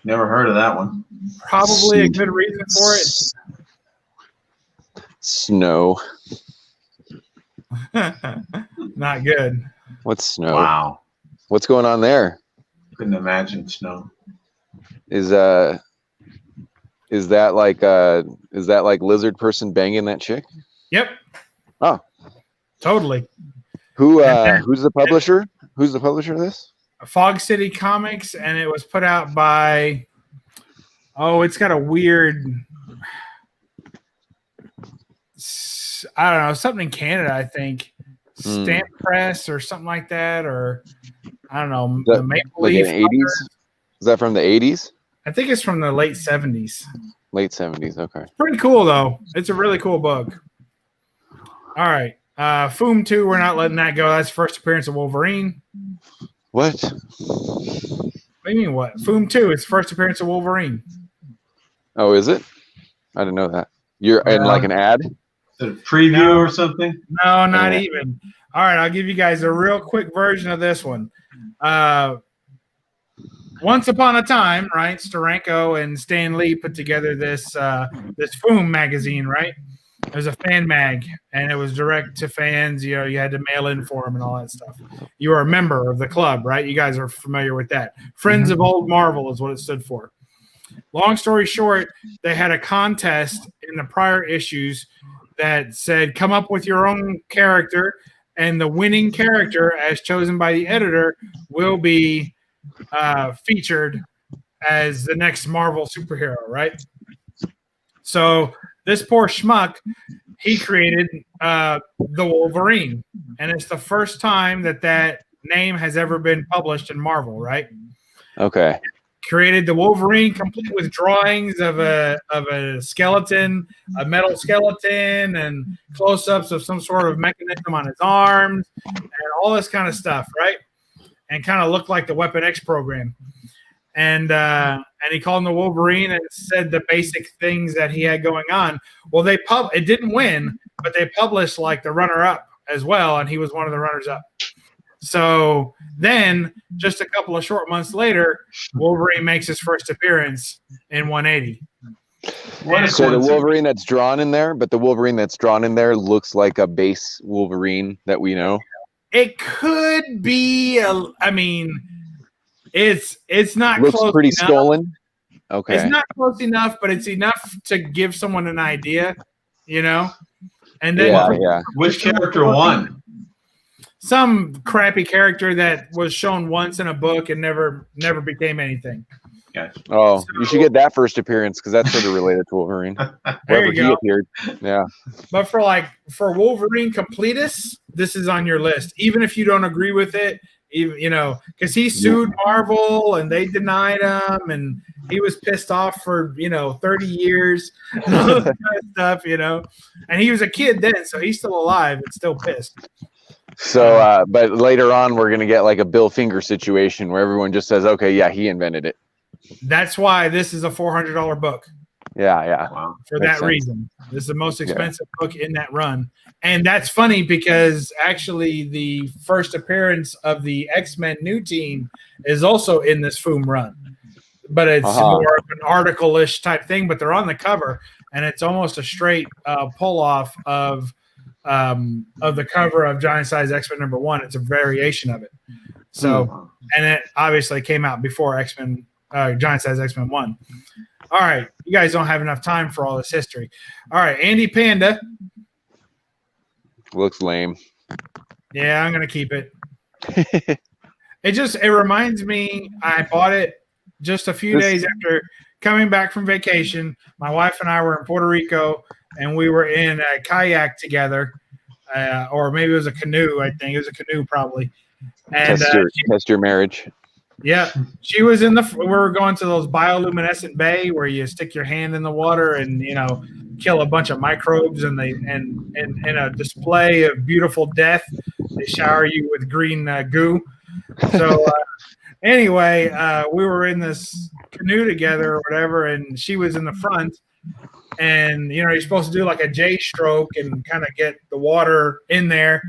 Never heard of that one. Probably a good reason for it. Snow. Not good. What's snow? Wow. What's going on there? Couldn't imagine snow. Is that like lizard person banging that chick? Yep. Oh. Totally. Who's the publisher? Who's the publisher of this? Fog City Comics, and it was put out by, it's got a weird, I don't know, something in Canada, I think. Stamp Press or something like that, or I don't know, the Maple Like Leaf. in the 80s? Is that from the 80s? I think it's from the late 70s. Late 70s, okay. Pretty cool, though. It's a really cool book. All right. Foom 2, we're not letting that go. That's the first appearance of Wolverine. What? What do you mean what? Foom 2, it's first appearance of Wolverine. Oh, is it? I didn't know that. You're in like an ad? Is it a preview or something? No, not even. All right, I'll give you guys a real quick version of this one. Once upon a time, right, Steranko and Stan Lee put together this Foom magazine, right? It was a fan mag, and it was direct to fans. You know, you had to mail in for them and all that stuff. You were a member of the club, right? You guys are familiar with that. Friends of Old Marvel is what it stood for. Long story short, they had a contest in the prior issues that said, come up with your own character, and the winning character, as chosen by the editor, will be featured as the next Marvel superhero, right? So this poor schmuck, he created the Wolverine, and it's the first time that name has ever been published in Marvel, right? Okay. Created the Wolverine complete with drawings of a skeleton, a metal skeleton, and close-ups of some sort of mechanism on his arms, and all this kind of stuff, right? And kind of looked like the Weapon X program. And he called him the Wolverine and said the basic things that he had going on. Well, it didn't win, but they published like the runner-up as well, and he was one of the runners-up. So then, just a couple of short months later, Wolverine makes his first appearance in 180. So the Wolverine that's drawn in there, but the Wolverine that's drawn in there looks like a base Wolverine that we know. It could be. It's not. Looks close pretty enough. stolen. Okay. It's not close enough, but it's enough to give someone an idea, you know. And then Which character won? Some crappy character that was shown once in a book and never became anything. Gotcha. Oh, you should get that first appearance because that's sort of related to Wolverine. There you go. Appeared. Yeah. But for Wolverine completists, this is on your list, even if you don't agree with it. Even because he sued Marvel and they denied him, and he was pissed off for 30 years, and all this kind of stuff, And he was a kid then, so he's still alive and still pissed. So, but later on, we're gonna get like a Bill Finger situation where everyone just says, "Okay, yeah, he invented it." That's why this is a $400 book. Yeah. Wow. For that reason, this is the most expensive book in that run, and that's funny because actually the first appearance of the X-Men new team is also in this Foom run, but it's more of an article-ish type thing. But they're on the cover, and it's almost a straight pull-off of the cover of Giant Size X-Men #1. It's a variation of it. So, and it obviously came out before X-Men, Giant Size X-Men 1. All right, you guys don't have enough time for all this history. All right, Andy Panda. Looks lame. Yeah, I'm gonna keep it. It reminds me. I bought it just a few days after coming back from vacation. My wife and I were in Puerto Rico, and we were in a kayak together, or maybe it was a canoe. I think it was a canoe, probably. And test your marriage. Yeah, she was in we were going to those bioluminescent bay where you stick your hand in the water and kill a bunch of microbes, and in a display of beautiful death, they shower you with green goo. So anyway, we were in this canoe together or whatever, and she was in the front. And you're supposed to do like a J stroke and kind of get the water in there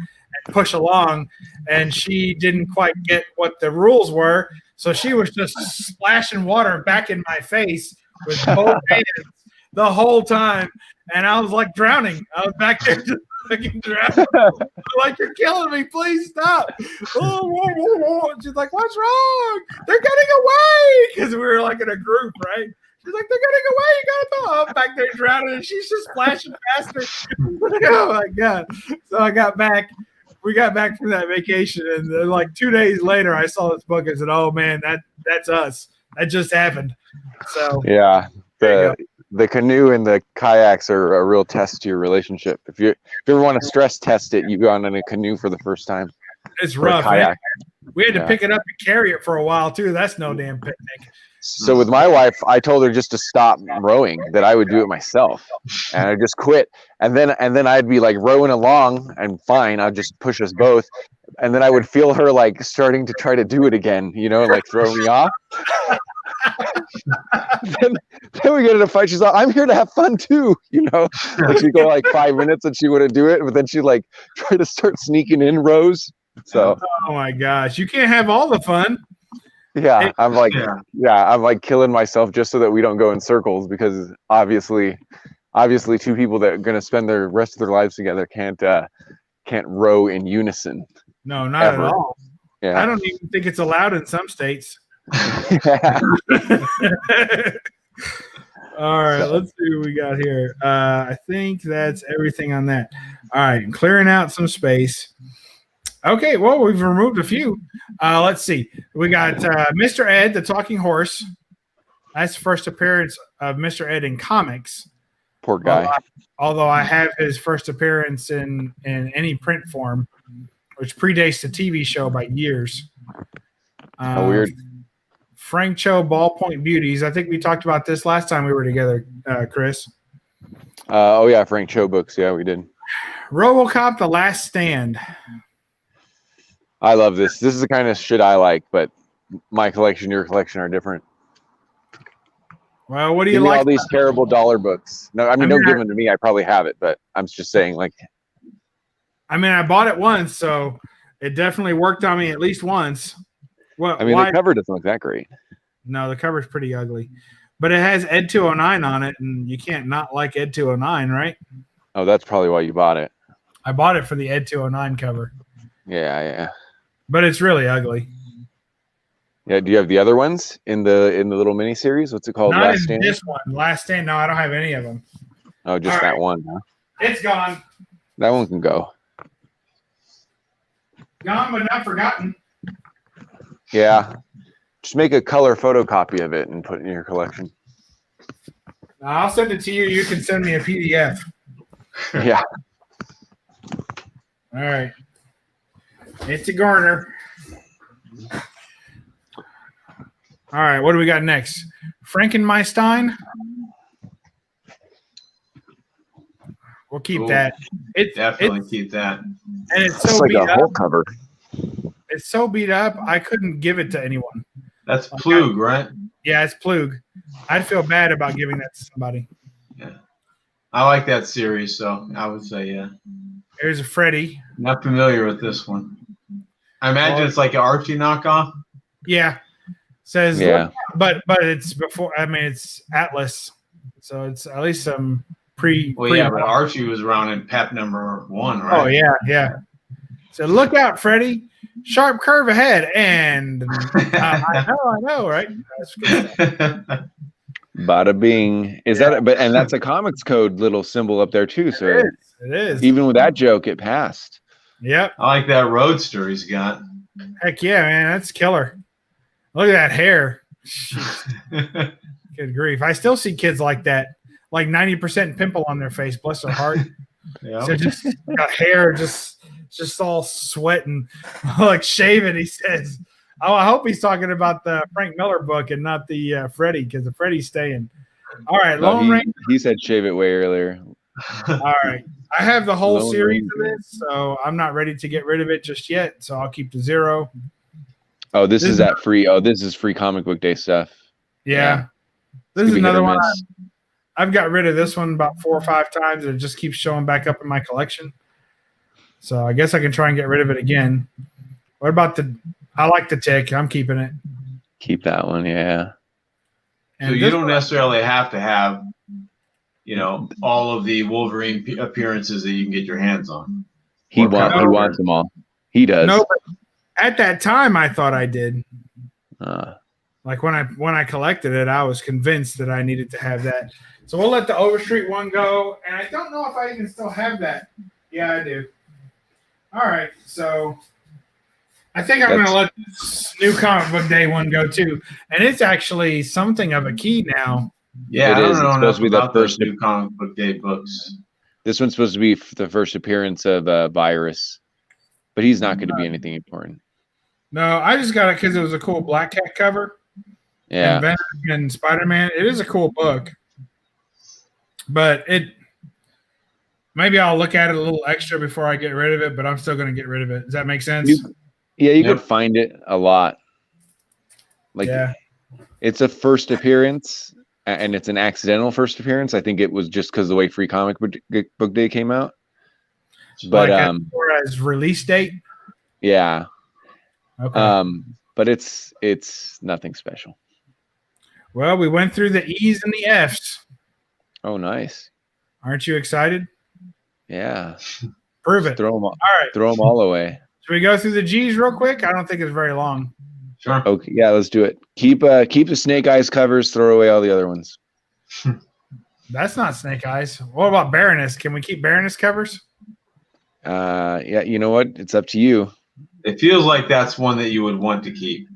and push along, and she didn't quite get what the rules were, so she was just splashing water back in my face with both hands the whole time, and I was like drowning. I was back there just fucking drowning. Like, you're killing me, please stop. She's like, what's wrong? They're getting away, because we were like in a group, right? She's like, they're getting away. You gotta go. I'm back there drowning, and she's just splashing faster. Oh my god! So I got back. We got back from that vacation, and then, like 2 days later, I saw this book and said, "Oh man, that's us. That just happened." So yeah, the canoe and the kayaks are a real test to your relationship. If you ever want to stress test it, you go on in a canoe for the first time. It's rough. Man. We had to pick it up and carry it for a while too. That's no damn picnic. So with my wife, I told her just to stop rowing, that I would do it myself, and I just quit. And then I'd be like rowing along, and fine, I'd just push us both. And then I would feel her like starting to try to do it again, like throw me off. then we get in a fight. She's like, "I'm here to have fun too," Like she'd go like 5 minutes and she wouldn't do it, but then she'd like try to start sneaking in rows. So oh my gosh, you can't have all the fun. Yeah, I'm like killing myself just so that we don't go in circles, because obviously two people that are going to spend the rest of their lives together can't row in unison. No, not ever. at all. Yeah. I don't even think it's allowed in some states. All right, let's see what we got here. I think that's everything on that. All right, clearing out some space. Okay, well, we've removed a few. Let's see. We got Mr. Ed, the talking horse. That's the first appearance of Mr. Ed in comics. Poor guy. Although I have his first appearance in any print form, which predates the TV show by years. How weird. Frank Cho, Ballpoint Beauties. I think we talked about this last time we were together, Chris. Oh yeah, Frank Cho books. Yeah, we did. RoboCop: The Last Stand. I love this. This is the kind of shit I like, but my collection, your collection are different. Well, what do you Give me like? all these terrible dollar books. No, I mean, don't give them to me. I probably have it, but I'm just saying, like. I mean, I bought it once, so it definitely worked on me at least once. Well, I mean, the cover doesn't look that great. No, the cover's pretty ugly, but it has Ed 209 on it, and you can't not like Ed 209, right? Oh, that's probably why you bought it. I bought it for the Ed 209 cover. Yeah. But it's really ugly. Yeah. Do you have the other ones in the little mini series? What's it called? Not Last in Stand. this one, Last Stand. No, I don't have any of them. Oh, just All that right. one. Huh? It's gone. That one can go. Gone, but not forgotten. Yeah. Just make a color photocopy of it and put it in your collection. I'll send it to you. You can send me a PDF. Yeah. All right. It's a Garner. All right. What do we got next? Frankenmeistein. We'll keep Cool. that. Definitely keep that. And it's It's so like beat a whole up. cover. It's so beat up. I couldn't give it to anyone. That's Plug, right? Yeah, it's Plug. I'd feel bad about giving that to somebody. Yeah. I like that series, so I would say yeah. Here's a Freddy. Not familiar with this one. I imagine it's like an Archie knockoff. Yeah. Says Yeah. but it's before. I mean, it's Atlas, so it's at least some pre. Well, yeah, but Archie was around in PEP number 1, right? Oh yeah. So look out, Freddy! Sharp curve ahead, and I know, right? That's good stuff. Bada bing. Is that? But and that's a comics code little symbol up there too. So It is. even with that joke, it passed. Yep. I like that Roadster he's got. Heck yeah, man! That's killer. Look at that hair. Jeez. Good grief! I still see kids like that, like 90% pimple on their face. Bless their heart. Yeah. So just got hair, just all sweat and like shaving. He says, "Oh, I hope he's talking about the Frank Miller book and not the Freddy, because the Freddy's staying." All right, No, Lone Ranger. he said shave it way earlier. All right, I have the whole Lone series Ranger. of this, so I'm not ready to get rid of it just yet. So I'll keep the 0. Oh, this This is is- that free. Oh, this is free comic book day stuff. Yeah, this Could is be hit or another one. miss. I've got rid of this one about 4 or 5 times, and it just keeps showing back up in my collection. So I guess I can try and get rid of it again. What about I like the Tick. I'm keeping it. Keep that one. Yeah. So And you this don't one- necessarily have to have, all of the Wolverine appearances that you can get your hands on. He Or wants them all. He does. No, but at that time I thought I did. Uh, Like when I collected it, I was convinced that I needed to have that. So we'll let the Overstreet one go. And I don't know if I even still have that. Yeah, I do. All right. So I think I'm going to let this new comic book day one go too. And it's actually something of a key now. Yeah, It I don't is. know It's enough supposed to be the about those first- new comic book day books. this one's supposed to be the first appearance of Virus, but he's not going to be anything important. No, I just got it because it was a cool Black Cat cover. Yeah. And Venom and Spider-Man. It is a cool book. But maybe I'll look at it a little extra before I get rid of it, but I'm still going to get rid of it. Does that make sense? You Yep. could find it a lot. Like yeah. it's a first appearance, and it's an accidental first appearance. I think it was just because the way Free Comic Book Day came out. But Like as far as release date? yeah. Okay. But it's nothing special. Well, we went through the E's and the F's. Oh, nice. Aren't you excited? Yeah. Prove it. Throw them All right. all away. Should we go through the G's real quick? I don't think it's very long. Sure. Okay, yeah, let's do it. Keep the Snake Eyes covers. Throw away all the other ones. That's not Snake Eyes. What about Baroness? Can we keep Baroness covers? Yeah, you know what? It's up to you. It feels like that's one that you would want to keep.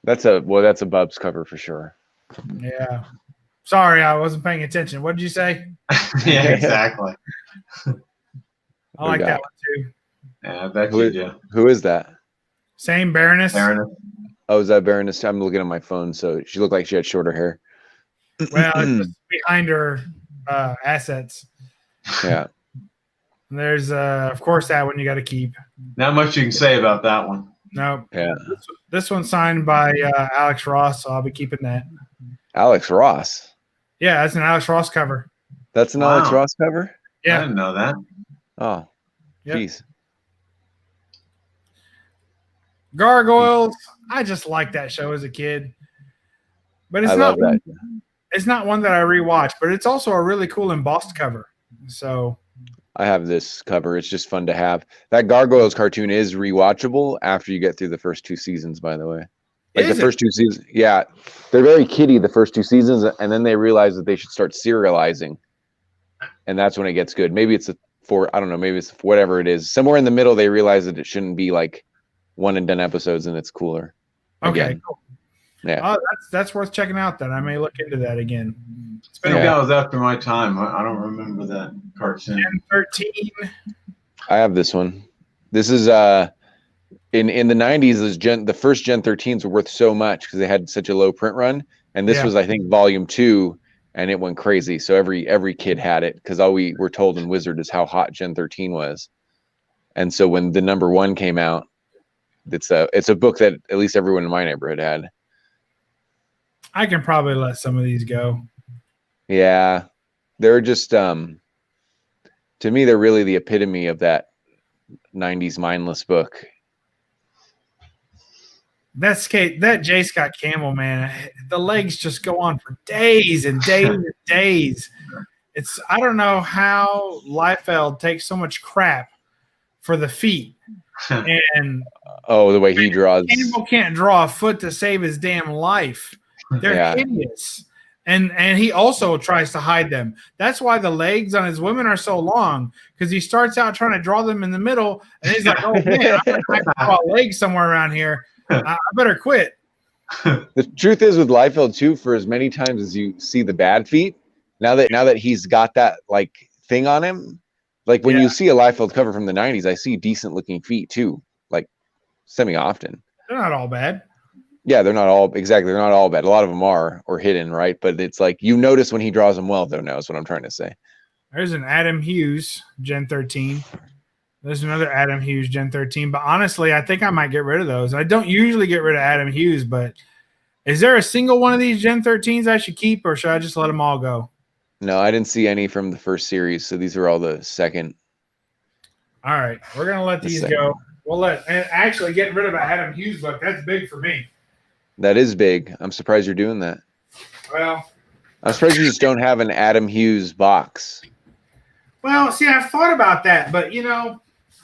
That's a BUB'S cover for sure. Yeah. Sorry, I wasn't paying attention. What did you say? Yeah, exactly. I like that one too. Yeah, I bet you do. Who is that? Same Baroness. Baroness. Oh, is that Baroness? I'm looking at my phone, so she looked like she had shorter hair. Well, it's just behind her assets. Yeah. And there's, of course, that one you got to keep. Not much you can say about that one. No. Yeah. This one's signed by Alex Ross, so I'll be keeping that. Alex Ross. Yeah, that's an Alex Ross cover. That's an Alex Ross cover? I Yeah. didn't know that. Oh, Yep. jeez. Gargoyles. I just liked that show as a kid. But it's I love not that. it's not one that I rewatch, but it's also a really cool embossed cover. So I have this cover. It's just fun to have. That Gargoyles cartoon is rewatchable after you get through the first 2 seasons, by the way. Like Is the first 2 seasons. Yeah. They're very kiddie the first 2 seasons, and then they realize that they should start serializing. And that's when it gets good. Maybe it's I don't know, maybe it's whatever it is. Somewhere in the middle they realize that it shouldn't be like one and done episodes and it's cooler. okay, Again. cool. Yeah. Oh, that's worth checking out then. I may look into that again. It's I been think Yeah. that was after my time. I don't remember that cartoon. Gen 13. I have this one. This is in the 90s, the first Gen 13s were worth so much because they had such a low print run. And this Yeah. was, I think, volume 2, and it went crazy. So every kid had it because all we were told in Wizard is how hot Gen 13 was. And so when the number 1 came out, it's a book that at least everyone in my neighborhood had. I can probably let some of these go. Yeah. They're just to me, they're really the epitome of that 90s mindless book. That J. Scott Campbell, man, the legs just go on for days and days and days. I don't know how Liefeld takes so much crap for the feet. And Oh, the way he draws. Campbell can't draw a foot to save his damn life. They're Yeah. hideous. And he also tries to hide them. That's why the legs on his women are so long, because he starts out trying to draw them in the middle, and he's like, oh, man, I can draw a leg somewhere around here. I better quit. The truth is with Liefeld too, for as many times as you see the bad feet, now that he's got that like thing on him, like when Yeah. you see a Liefeld cover from the 90s, I see decent looking feet too, like semi often. They're not all bad. Yeah, they're not all bad. A lot of them are or hidden, right? But it's like you notice when he draws them well, though. Now is what I'm trying to say. There's an Adam Hughes, Gen 13. There's another Adam Hughes, Gen 13. But honestly, I think I might get rid of those. I don't usually get rid of Adam Hughes, but is there a single one of these Gen 13s I should keep, or should I just let them all go? No, I didn't see any from the first series, so these are all the second. All right, we're gonna let these second. go. And actually getting rid of an Adam Hughes book, that's big for me. That is big. I'm surprised you're doing that. Well, I'm surprised you just don't have an Adam Hughes box. see, I've thought about that, but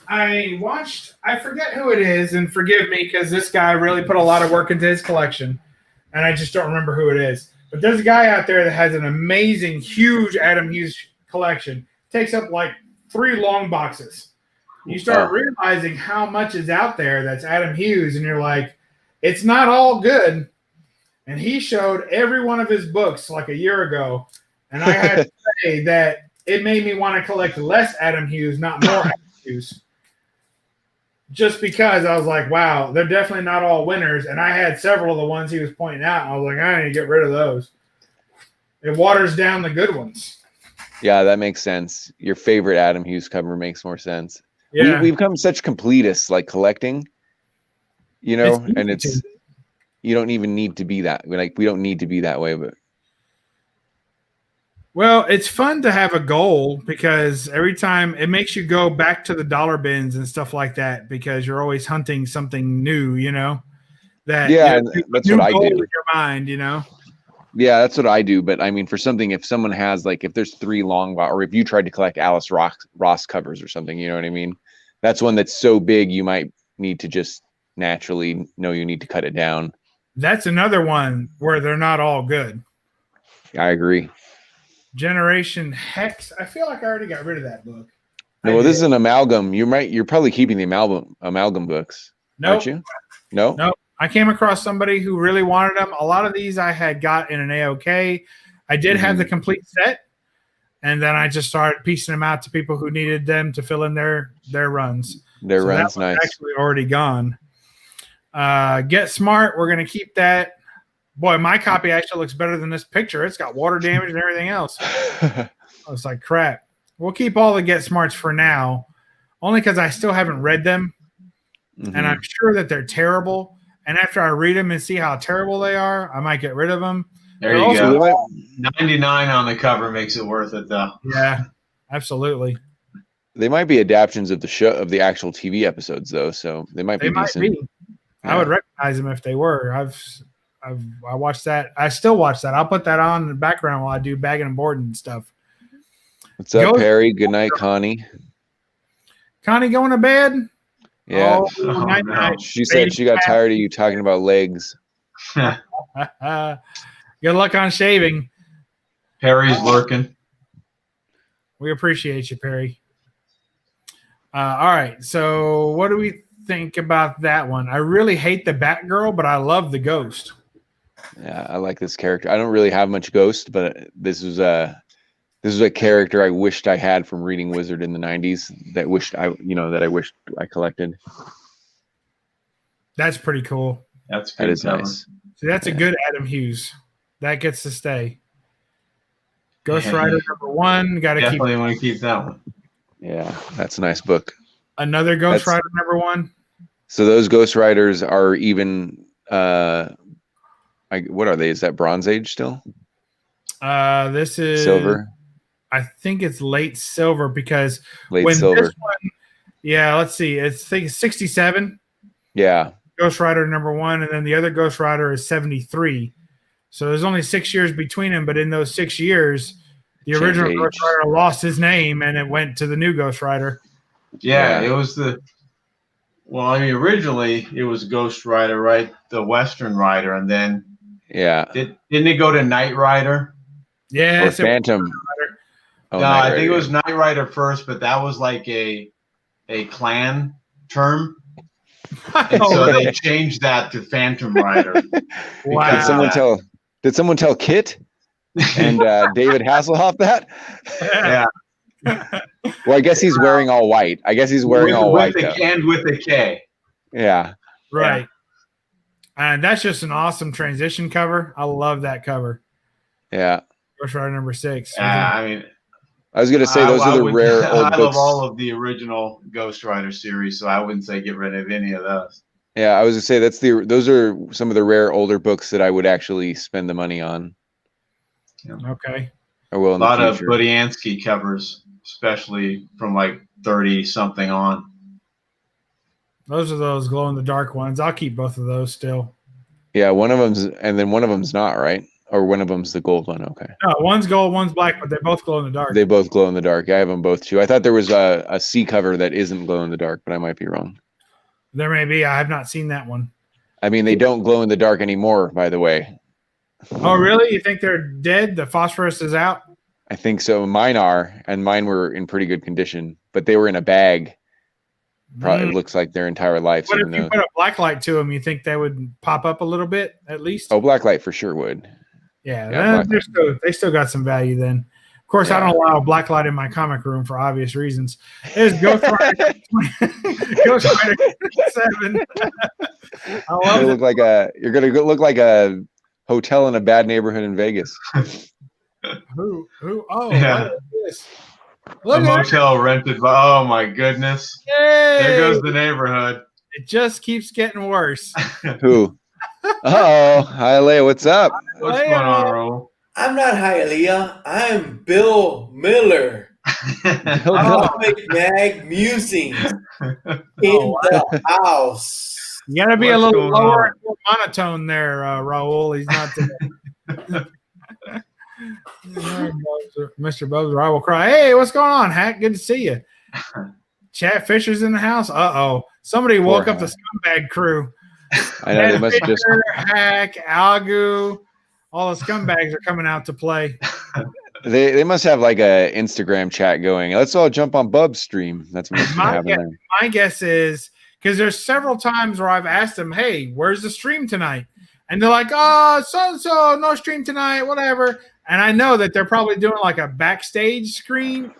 I forget who it is, and forgive me because this guy really put a lot of work into his collection, and I just don't remember who it is. But there's a guy out there that has an amazing, huge Adam Hughes collection. Takes up like 3 long boxes. You start realizing how much is out there that's Adam Hughes, and you're like, it's not all good. And he showed every one of his books like a year ago, and I had to say that it made me want to collect less Adam Hughes, not more Adam Hughes. Just because I was like, wow, they're definitely not all winners. And I had several of the ones he was pointing out. And I was like, I need to get rid of those. It waters down the good ones. Yeah, that makes sense. Your favorite Adam Hughes cover makes more sense. Yeah. We've become such completists, like collecting, and you don't even need to be that. We don't need to be that way, but Well, it's fun to have a goal because every time it makes you go back to the dollar bins and stuff like that because you're always hunting something new, that that's what I do. In your mind, Yeah, that's what I do. But I mean, for something, if someone has if there's 3 long, or if you tried to collect Alice Ross covers or something, you know what I mean? That's one that's so big, you might need to just naturally know you need to cut it down. That's another one where they're not all good. I agree. Generation Hex. I feel like I already got rid of that book. No, well, this is an amalgam. You're probably keeping the amalgam books, Nope. aren't you? No? Nope. I came across somebody who really wanted them. A lot of these I had got in an AOK. I did have the complete set, and then I just started piecing them out to people who needed them to fill in their runs. Their So runs, that one's nice. actually already gone. Get Smart, we're going to keep that. Boy, my copy actually looks better than this picture. It's got water damage and everything else. I was like, crap. We'll keep all the Get Smarts for now, only because I still haven't read them, and I'm sure that they're terrible. And after I read them and see how terrible they are, I might get rid of them. There you go. 99 on the cover makes it worth it, though. Yeah, absolutely. They might be adaptions of the show, of the actual TV episodes, though. So they might be decent. Be. Yeah. I would recognize them if they were. I watched that. I still watch that. I'll put that on in the background while I do bagging and boarding and stuff. What's up, Perry? Good night, Connie. Connie going to bed? Yeah. Night. She said she got tired of you talking about legs. Good luck on shaving. Perry's lurking. We appreciate you, Perry. All right. So what do we think about that one? I really hate the Batgirl, but I love the Ghost. Yeah, I like this character. I don't really have much Ghost, but this was a character I wished I had from reading Wizard in the 90s that I wished I collected. That's pretty cool. That's good. That is nice. See, that's a good Adam Hughes. That gets to stay. Ghost Rider #1. Got to keep. Definitely want to keep that one. Yeah, that's a nice book. Another Ghost Rider #1. So those Ghost Riders are even. What are they? Is that Bronze Age still? This is Silver. I think it's late silver because late silver. This one, yeah, let's see. I think it's 67. Yeah. Ghost Rider #1, and then the other Ghost Rider is 73. So there's only 6 years between them, but in those 6 years, the original Ghost Rider lost his name and it went to the new Ghost Rider. Yeah, it was originally it was Ghost Rider, right? The Western Rider, and then didn't it go to Knight Rider? Yeah, or Phantom. Oh, no, I think it was Knight Rider first, but that was like a clan term. And so they changed that to Phantom Rider. Wow. Did someone tell Kit and David Hasselhoff that? Yeah. Well, I guess he's wearing all white. With a K. Yeah. Right. And that's just an awesome transition cover. I love that cover. Yeah. Ghost Rider #6. I was going to say those are the rare old books. I love all of the original Ghost Rider series, so I wouldn't say get rid of any of those. Yeah, I was going to say those are some of the rare older books that I would actually spend the money on. Yeah. Okay. I will in a lot the of Budiansky covers, especially from like 30 something on. Those are those glow in the dark ones. I'll keep both of those still. Yeah, one of them's not, right? Or one of them's the gold one. Okay. No, one's gold, one's black, but they both glow in the dark. They both glow in the dark. I have them both too. I thought there was a C cover that isn't glow in the dark, but I might be wrong. There may be. I have not seen that one. I mean, they don't glow in the dark anymore, by the way. Oh, really? You think they're dead? The phosphorus is out? I think so. Mine are, and mine were in pretty good condition, but they were in a bag. Probably looks like their entire life. What if you put a black light to them? You think they would pop up a little bit at least? Oh, black light for sure would. Yeah, they still got some value then. Of course, I don't allow black light in my comic room for obvious reasons. There's Ghost Rider, Ghost Rider 7. I love it. You're gonna look like a hotel in a bad neighborhood in Vegas. Who? Oh, yeah. What is this? Look, a motel rented by. Oh my goodness! Yay! There goes the neighborhood. It just keeps getting worse. Who? Oh, hi, Leia. What's up? What's going on, Raul? I'm not Hialeah. I'm Bill Miller. Comic Mag Musings in the house. You got to be a little lower and more monotone there, Raul. He's not the Mr. Bubs, or I will cry. Hey, what's going on, Hack? Good to see you. Chad Fisher's in the house. Uh-oh. Somebody woke up the scumbag crew. I know they must just Hack, Algu, all the scumbags are coming out to play. They must have like a Instagram chat going. Let's all jump on BUB'S stream. That's what happen there. My guess is because there's several times where I've asked them, "Hey, where's the stream tonight?" And they're like, "Oh, so no stream tonight, whatever." And I know that they're probably doing like a backstage stream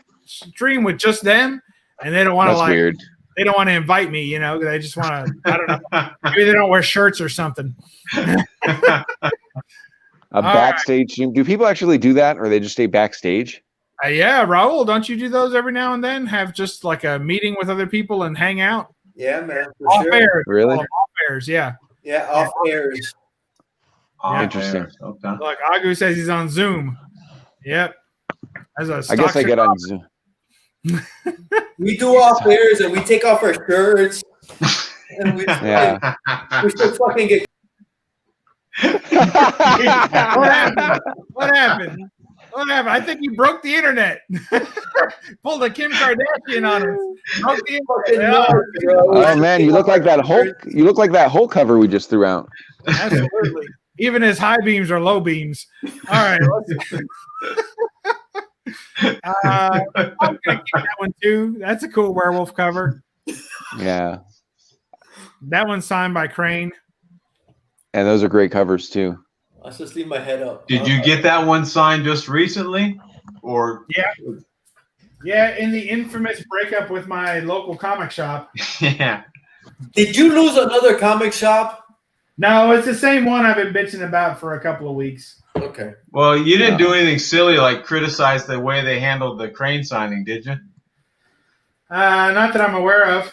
with just them, and they don't want to Weird. They don't want to invite me, you know. They just want to. I don't know. Maybe they don't wear shirts or something. A backstage stream. Do people actually do that, or they just stay backstage? Yeah, Raul, don't you do those every now and then? Have just like a meeting with other people and hang out? Yeah, man. For Off sure. airs. Really? Off airs, yeah. Yeah, off airs. Oh, Interesting. Okay. Like Agu says he's on Zoom. Yep. As a I guess I get on Zoom. We do off airs and we take off our shirts. And we still fucking get. What happened? I think you broke the internet. Pulled a Kim Kardashian on us. Broke the internet. Oh man, you look like that Hulk. You look like that Hulk cover we just threw out. Absolutely. Even his high beams are low beams. All right. I'm gonna keep that one too. That's a cool werewolf cover. Yeah. That one's signed by Crane. And those are great covers too. Let's just leave my head up. Did you get that one signed just recently, or? Yeah, in the infamous breakup with my local comic shop. Yeah. Did you lose another comic shop? No, it's the same one I've been bitching about for a couple of weeks. Okay. Well, you didn't do anything silly like criticize the way they handled the Crane signing, did you? Not that I'm aware of.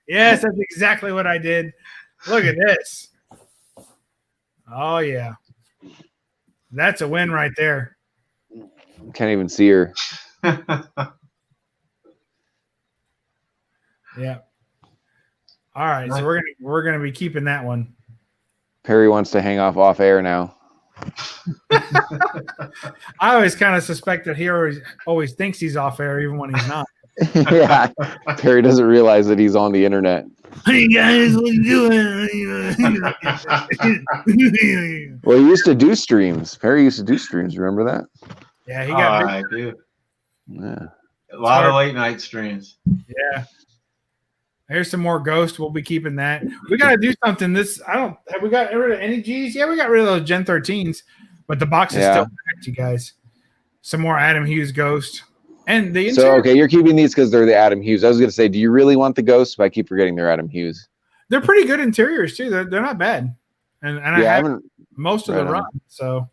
Yes, that's exactly what I did. Look at this. Oh, yeah. That's a win right there. Can't even see her. Yeah. All right, so we're gonna be keeping that one. Perry wants to hang off air now. I always kind of suspect that he always thinks he's off air, even when he's not. Yeah, Perry doesn't realize that he's on the internet. Hey guys, what you doing? Well, he used to do streams. Perry used to do streams. Remember that? Yeah, he got. I do. Yeah. A lot of late night streams. Yeah. Here's some more Ghost. We'll be keeping that. We got to do something. Have we got rid of any Gs? Yeah, we got rid of those Gen 13s, but the box is still packed, you guys. Some more Adam Hughes Ghost. And the So, okay, you're keeping these because they're the Adam Hughes. I was going to say, do you really want the Ghosts? But I keep forgetting they're Adam Hughes. They're pretty good interiors, too. They're not bad. And I haven't most of the run, so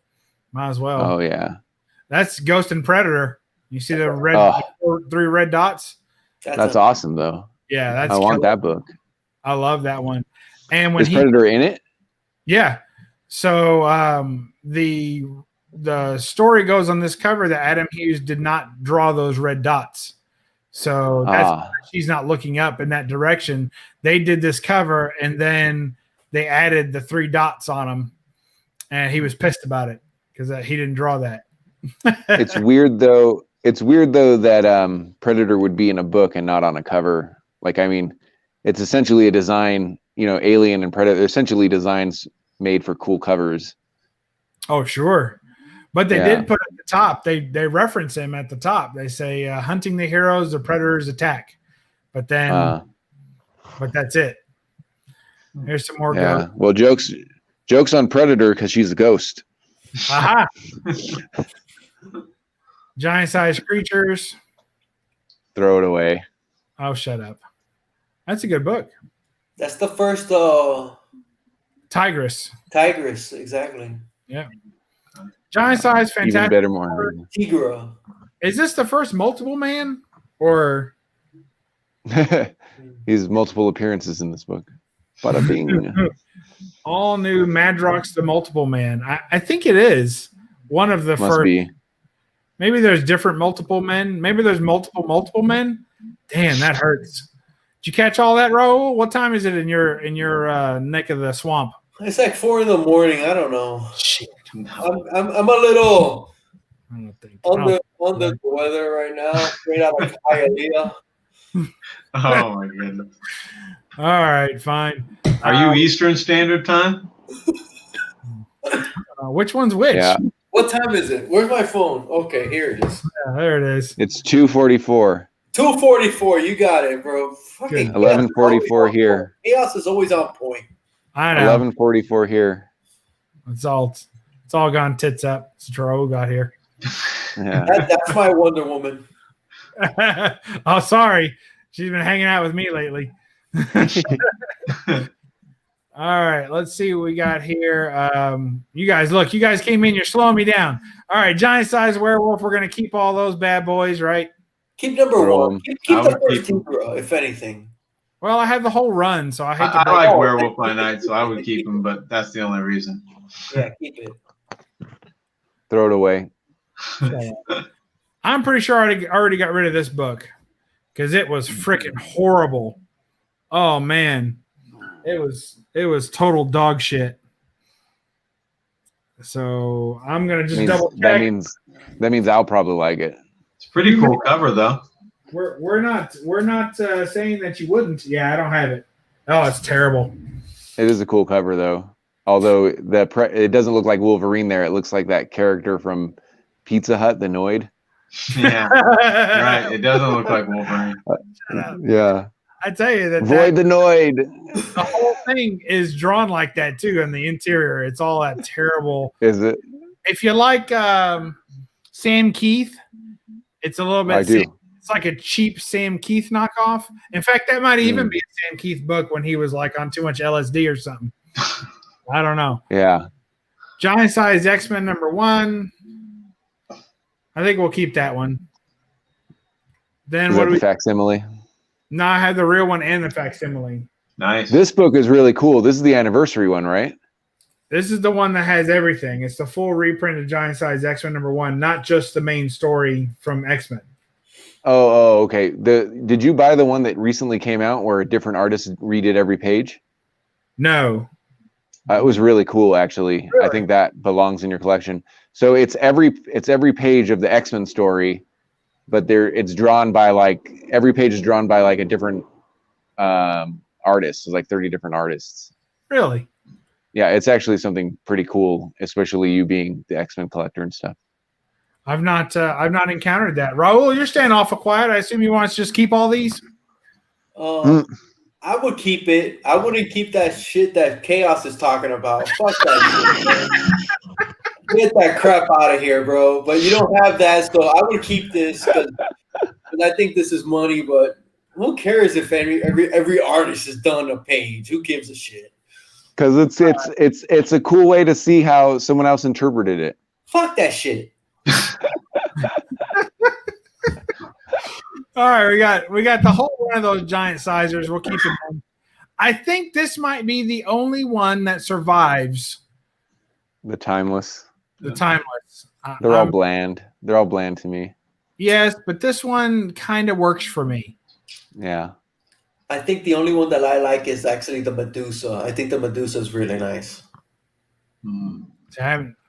might as well. Oh, yeah. That's Ghost and Predator. You see the three red dots? That's awesome, though. Yeah, I want that book. I love that one. And when is Predator in it? Yeah. So the story goes on this cover that Adam Hughes did not draw those red dots. So that's why she's not looking up in that direction. They did this cover and then they added the 3 dots on them, and he was pissed about it because he didn't draw that. It's weird though. It's weird though that Predator would be in a book and not on a cover. Like, I mean, it's essentially a design, Alien and Predator, essentially designs made for cool covers. Oh, sure. But they did put at the top, they reference him at the top. They say, hunting the heroes, the Predators attack. But then, but that's it. Here's some more. Yeah. Well, jokes on Predator because she's a ghost. Aha. Giant-sized creatures. Throw it away. Oh, shut up. That's a good book. That's the first Tigress. Tigress, exactly. Yeah. Giant-sized, fantastic. Even better, more. Tigra. Is this the first multiple man? Or He's multiple appearances in this book. Bada bing. all new Madrox the Multiple Man? I think it is one of the first. Be. Maybe there's different multiple men. Maybe there's multiple men. Damn, that hurts. Did you catch all that, Raul? What time is it in your neck of the swamp? It's like 4 a.m. I don't know. Shit. I'm a little I don't think. under the weather right now. Straight out of Hialeah. Oh my goodness. All right, fine. Are you Eastern Standard Time? Which one's which? Yeah. What time is it? Where's my phone? Okay, here it is. Yeah, there it is. It's 2:44. 244. You got it, bro. Fucking 1144 here. Chaos is always on point. I know. 1144 here. It's all gone tits up. It's Dro got here. Yeah. That's my Wonder Woman. Oh, sorry. She's been hanging out with me lately. All right, let's see what we got here. You guys came in. You're slowing me down. All right, giant size werewolf. We're gonna keep all those bad boys, right? Keep number Throw 1. Keep the first two, if anything. Well, I have the whole run, so I hate to. I like Werewolf by Night, so I would keep him, but that's the only reason. Yeah, keep it. Throw it away. I'm pretty sure I already got rid of this book because it was freaking horrible. Oh man, it was total dog shit. So I'm gonna just double check. That means I'll probably like it. It's a pretty cool cover, though. We're not saying that you wouldn't. Yeah, I don't have it. Oh, it's terrible. It is a cool cover though. Although it doesn't look like Wolverine there. It looks like that character from Pizza Hut, the Noid. Yeah, right. It doesn't look like Wolverine. Yeah. I tell you Void the Noid. The whole thing is drawn like that too in the interior. It's all that terrible. Is it? If you like Sam Keith, it's a little bit. I do. It's like a cheap Sam Keith knockoff. In fact, that might even be a Sam Keith book when he was like on too much LSD or something. I don't know. Yeah. Giant size X-Men #1. I think we'll keep that one. Then Is what that do the we? facsimile? No, I have the real one and the facsimile. Nice. This book is really cool. This is the anniversary one, right? This is the one that has everything. It's the full reprint of Giant Size X-Men #1, not just the main story from X-Men. Oh, okay. Did you buy the one that recently came out where a different artist redid every page? No. It was really cool, actually. Really? I think that belongs in your collection. So it's every page of the X-Men story, but it's drawn by every page is drawn by a different artist. It's like 30 different artists. Really? Yeah, it's actually something pretty cool, especially you being the X-Men collector and stuff. I've not encountered that. Raul, you're staying awful quiet. I assume you want us to just keep all these? I would keep it. I wouldn't keep that shit that Chaos is talking about. Fuck that shit, man. Get that crap out of here, bro. But you don't have that, so I would keep this because I think this is money. But who cares if every artist has done a page? Who gives a shit? Because it's a cool way to see how someone else interpreted it. Fuck that shit. All right, we got the whole one of those giant sizers. We'll keep it. I think this might be the only one that survives The timeless. the timeless. They're all bland. They're all bland to me. Yes, but this one kind of works for me. Yeah. I think the only one that I like is actually the Medusa. I think the Medusa is really nice.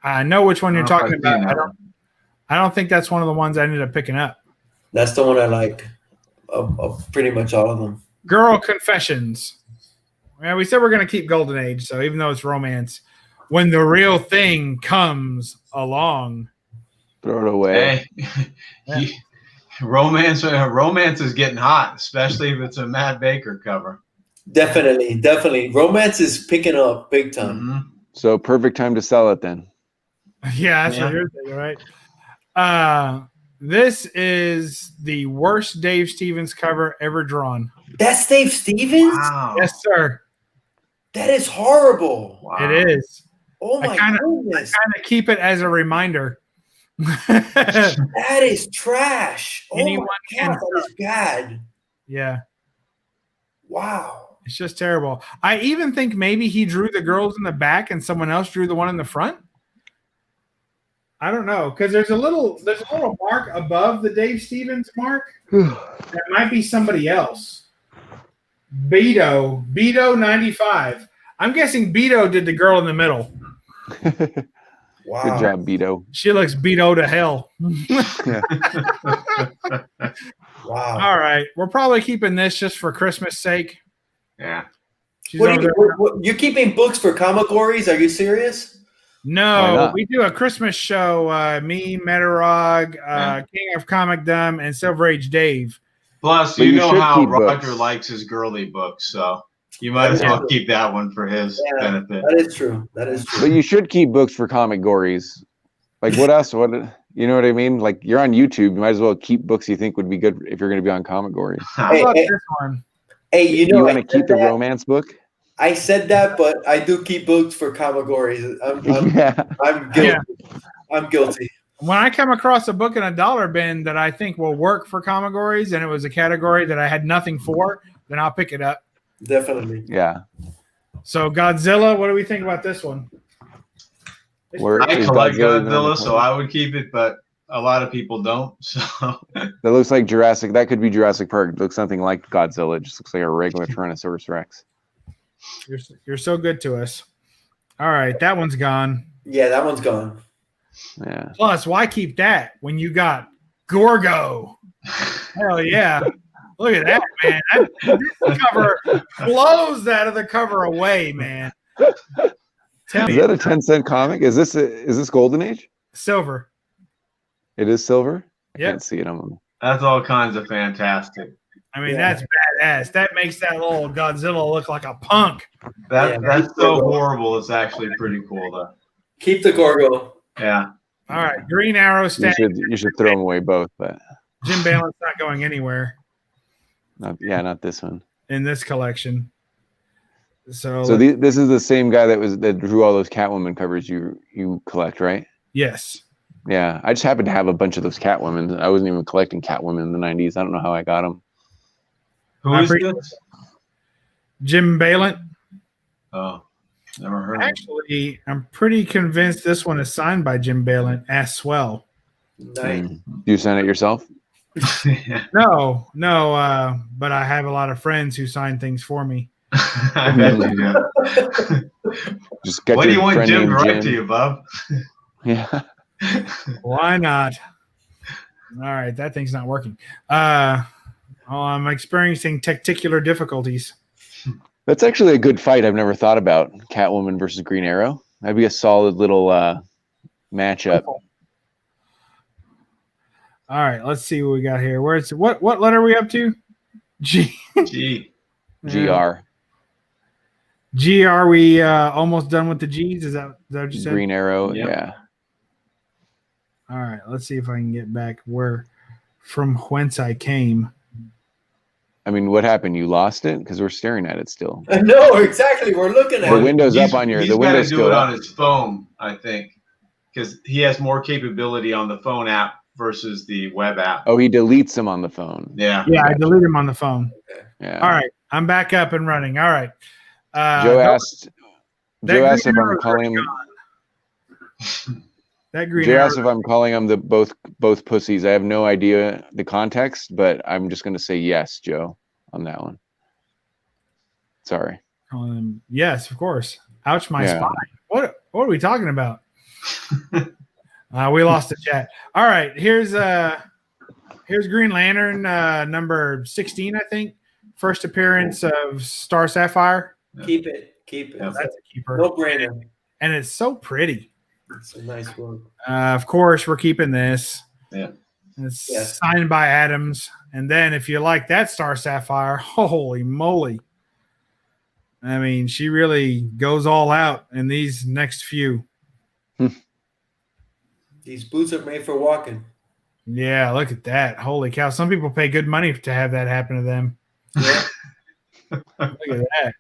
I know which one you're talking about. that. I don't think that's one of the ones I ended up picking up. That's the one I like of pretty much all of them. Girl Confessions. Yeah, we said we're going to keep Golden Age, so even though it's romance, when the real thing comes along. Throw it away. Hey, romance is getting hot, especially if it's a Matt Baker cover. Definitely. Romance is picking up big time. Mm-hmm. So perfect time to sell it then. Yeah, that's what you're thinking, right? This is the worst Dave Stevens cover ever drawn. That's Dave Stevens? Wow. Yes, sir. That is horrible. Wow. It is. Oh my goodness. I kind of keep it as a reminder. That is trash. Anyone oh my God, that is bad. Yeah. Wow. It's just terrible. I even think maybe he drew the girls in the back and someone else drew the one in the front. I don't know, because there's a little mark above the Dave Stevens mark. That might be somebody else. Beto 95. I'm guessing Beto did the girl in the middle. Wow. Good job, Beto. She looks Beto to hell. Wow. All right, we're probably keeping this just for Christmas sake. Yeah. You're keeping books for Comic-Gories? Are you serious? No, we do a Christmas show. Me, Metarog, King of Comicdom, and Silver Age Dave. Plus, But you you know should how keep Roger books. likes his girly books, so you might as well keep that one for his benefit. That is true. That is true. But you should keep books for comic gories. Like what else? What you know what I mean? Like you're on YouTube, you might as well keep books you think would be good if you're going to be on comic gory. How about this one? Hey, you Do know, you want to keep the romance book? I said that, but I do keep books for categories. Yeah. I'm guilty. I'm guilty. When I come across a book in a dollar bin that I think will work for categories, and it was a category that I had nothing for, then I'll pick it up. Definitely. Yeah. So Godzilla, what do we think about this one? Where I is collect Godzilla even on the Godzilla, so cover? I would keep it, but a lot of people don't. So That looks like Jurassic. That could be Jurassic Park. It looks nothing like Godzilla. It just looks like a regular Tyrannosaurus Rex. You're so good to us. All right, that one's gone. Yeah, that one's gone. Yeah. Plus, why keep that when you got Gorgo? Hell yeah. Look at that, man. This cover blows out of the cover away, man. Tell Is me. that a 10-cent comic? Is this Golden Age? Silver. It is silver? I Yep. can't see it. that's all kinds of fantastic. I mean, that's badass. That makes that little Godzilla look like a punk. That's so horrible. It's actually pretty cool, though. Keep the Gorgo. Yeah. All right, Green Arrow You stack. should throw them away both, but Jim Balin's not going anywhere not this one. in this collection. So This is the same guy that drew all those Catwoman covers you collect, right? yes. Yeah, I just happened to have a bunch of those Catwomen. I wasn't even collecting Catwomen in the 90s. I don't know how I got them. Who is this? Jim Balin. Oh, never heard of him. Actually, I'm pretty convinced this one is signed by Jim Balin as swell. Nice. Do you sign it yourself? No, but I have a lot of friends who sign things for me. I bet you do. Just get What do your you want friend Jim to named write Jim. to you, Bub? Yeah. Why not? All right, that thing's not working. I'm experiencing tacticular difficulties. That's actually a good fight I've never thought about. Catwoman versus Green Arrow. That'd be a solid little matchup. All right, let's see what we got here. What letter are we up to? G. Gee. GR. G. Are we almost done with the G's? Is that what you said? Green Arrow. Yep. Yeah. All right, let's see if I can get back from whence I came. I mean, what happened? You lost it because we're staring at it still. No, exactly. We're looking at The it. window's up on your. He's The got to window's do still it up. on his phone, I think, because he has more capability on the phone app versus the web app. Oh, he deletes them on the phone. Yeah. Yeah, I deleted him on the phone. Yeah. All right, I'm back up and running. All right. Joe asked. that Joe asked Green if I'm Arrow's calling him. That Green Joe Arrow. asked if I'm calling them both pussies. I have no idea the context, but I'm just gonna say yes, Joe, on that one. Sorry. Yes, of course. Ouch, my Yeah. spine. What are we talking about? We lost the chat. All right, here's Green Lantern number 16, I think. First appearance of Star Sapphire. Keep it. Keep it. Yeah. That's a keeper. No brainer. And it's so pretty. It's a nice one. Of course, we're keeping this. Yeah. It's Yeah. signed by Adams. And then if you like that Star Sapphire, holy moly. I mean, she really goes all out in these next few. These boots are made for walking. Yeah, look at that. Holy cow. Some people pay good money to have that happen to them. Yeah. Look at that.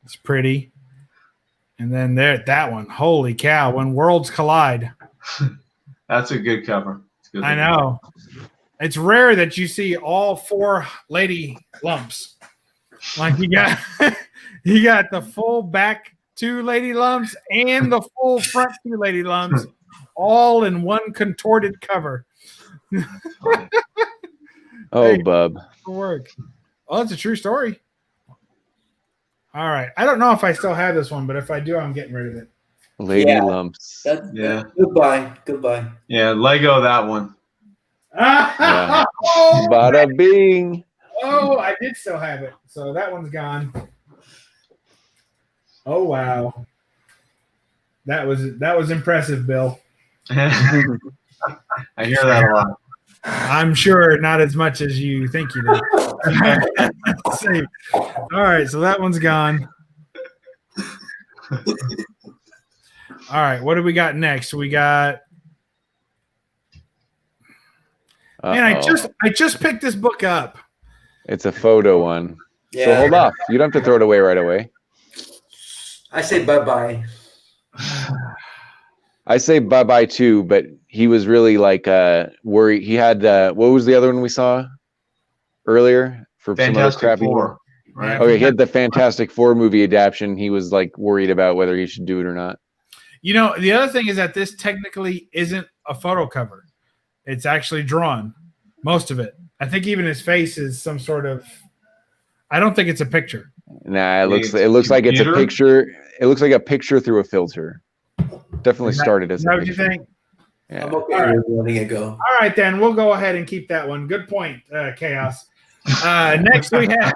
It's pretty. And then that one. Holy cow. When worlds collide. That's a good cover. It's good. I know. It's rare that you see all four lady lumps. Like you got the full back two lady lumps and the full front two lady lumps all in one contorted cover. Oh, Hey. bub. For work. Oh, it's a true story. All right. I don't know if I still have this one, but if I do, I'm getting rid of it. Lady Yeah. lumps. Yeah. Goodbye. Goodbye. Yeah. Lego that one. Yeah. Oh, Bada bing. oh, I did still have it. So that one's gone. Oh wow. That was impressive, Bill. I hear that a lot. I'm sure not as much as you think you do. Let's see. All right, so that one's gone. All right, what do we got next? We got. Man, I just picked this book up. It's a photo one. Yeah. So hold off. You don't have to throw it away right away. I say bye-bye. I say bye-bye too, but he was really like worried. He had what was the other one we saw earlier for some other Fantastic crappy Four. Right. Okay, he had the Fantastic Four movie adaptation. He was like worried about whether he should do it or not. You know, the other thing is that this technically isn't a photo cover. It's actually drawn, most of it. I think even his face is some sort of. I don't think it's a picture. Nah, it looks like it's a picture. It looks like a picture through a filter. Definitely started as a what picture. You think? Yeah. I'm okay with letting it go. All right, then we'll go ahead and keep that one. Good point, Chaos. Next we have.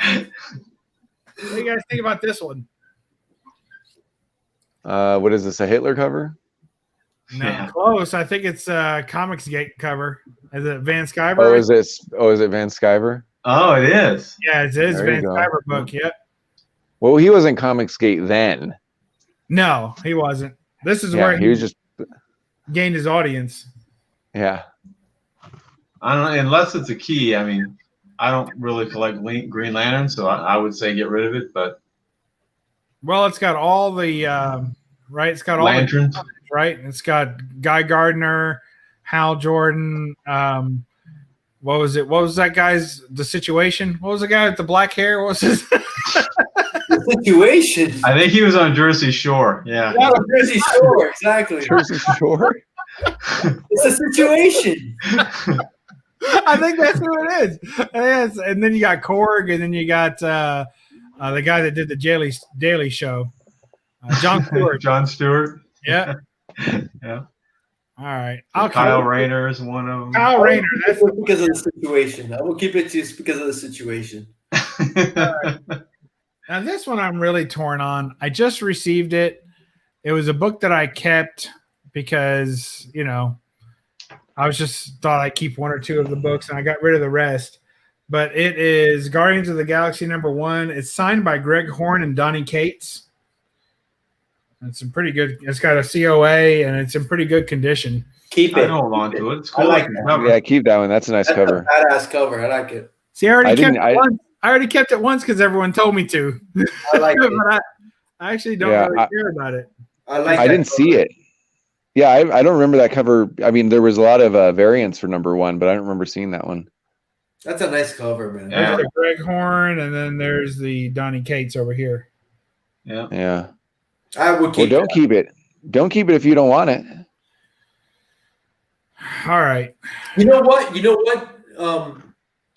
What do you guys think about this one? What is this? A Hitler cover? No, close. I think it's Comics Gate cover. Is it Van Sciver? Oh, is it Van Sciver? Oh, it is. Yeah, it is There Van you go. Sciver book. Yep. Well, he wasn't Comics Gate then. No, he wasn't. This is Yeah, where he was just. gained his audience. Yeah. I don't know, unless it's a key. I mean, I don't really collect Green Lantern, so I would say get rid of it. But Well, it's got all the right. It's got all lanterns. the right. It's got Guy Gardner, Hal Jordan. What was it? What was that guy's the situation? What was the guy with the black hair? What was his The situation. I think he was on Jersey Shore. Yeah. Yeah, Jersey Shore, exactly. Jersey Shore. It's a situation. I think that's who it is. Yes. And then you got Korg, and then you got the guy that did the Daily Show, John Stewart. John Stewart. Yeah. Yeah. All right. Kyle Rayner is one of them. Kyle Rayner. That's Because of the situation. I will keep it just because of the situation. Now this one I'm really torn on. I just received it. It was a book that I kept because, you know, I was just thought I'd keep one or two of the books and I got rid of the rest. But it is Guardians of the Galaxy #1. It's signed by Greg Horn and Donnie Cates. It's in pretty good. It's got a COA and it's in pretty good condition. Keep I it. hold on to it. It's cool. I like the that. cover. Yeah, keep that one. That's a nice That's cover. a badass cover. I like it. See, I already kept I it once. I already kept it once because everyone told me to. I like it. But I actually don't really care about it. I didn't see it. Yeah, I don't remember that cover. I mean, there was a lot of variants for #1, but I don't remember seeing that one. That's a nice cover, man. Yeah. There's the Greg Horn, and then there's the Donnie Cates over here. Yeah. Yeah. I would keep Well, don't keep it. Don't keep it if you don't want it. All right. You know what?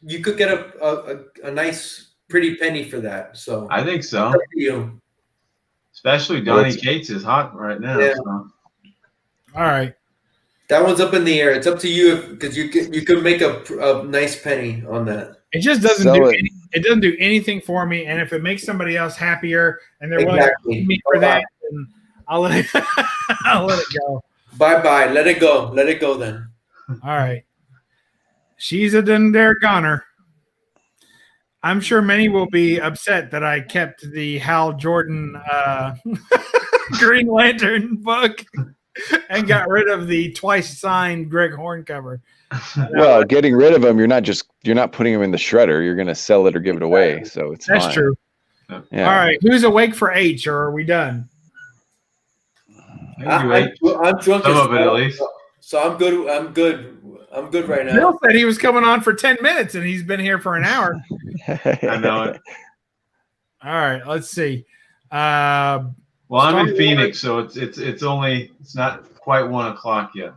You could get a nice, pretty penny for that. So I think so. up to you. Especially Donnie Cates is hot right now. Yeah. So. All right. That one's up in the air. It's up to you because you could make a nice penny on that. It just doesn't Sell do it. it doesn't do anything for me. And if it makes somebody else happier and they're willing Exactly. to pay me for that, then I'll let it I'll let it go. Bye. Let it go. Let it go then. All right. She's a done there goner. I'm sure many will be upset that I kept the Hal Jordan Green Lantern book and got rid of the twice signed Greg Horn cover. Well, getting rid of them, you're not putting them in the shredder. You're going to sell it or give it away. So it's That's fine. true. Yeah. All right. Who's awake for H, or are we done? I think you ate I'm drunk some as of it well, at least. so I'm good. I'm good right now. Bill said he was coming on for 10 minutes and he's been here for an hour. I know it. All right. Let's see. Well, I'm in Phoenix, so it's not quite 1 o'clock yet.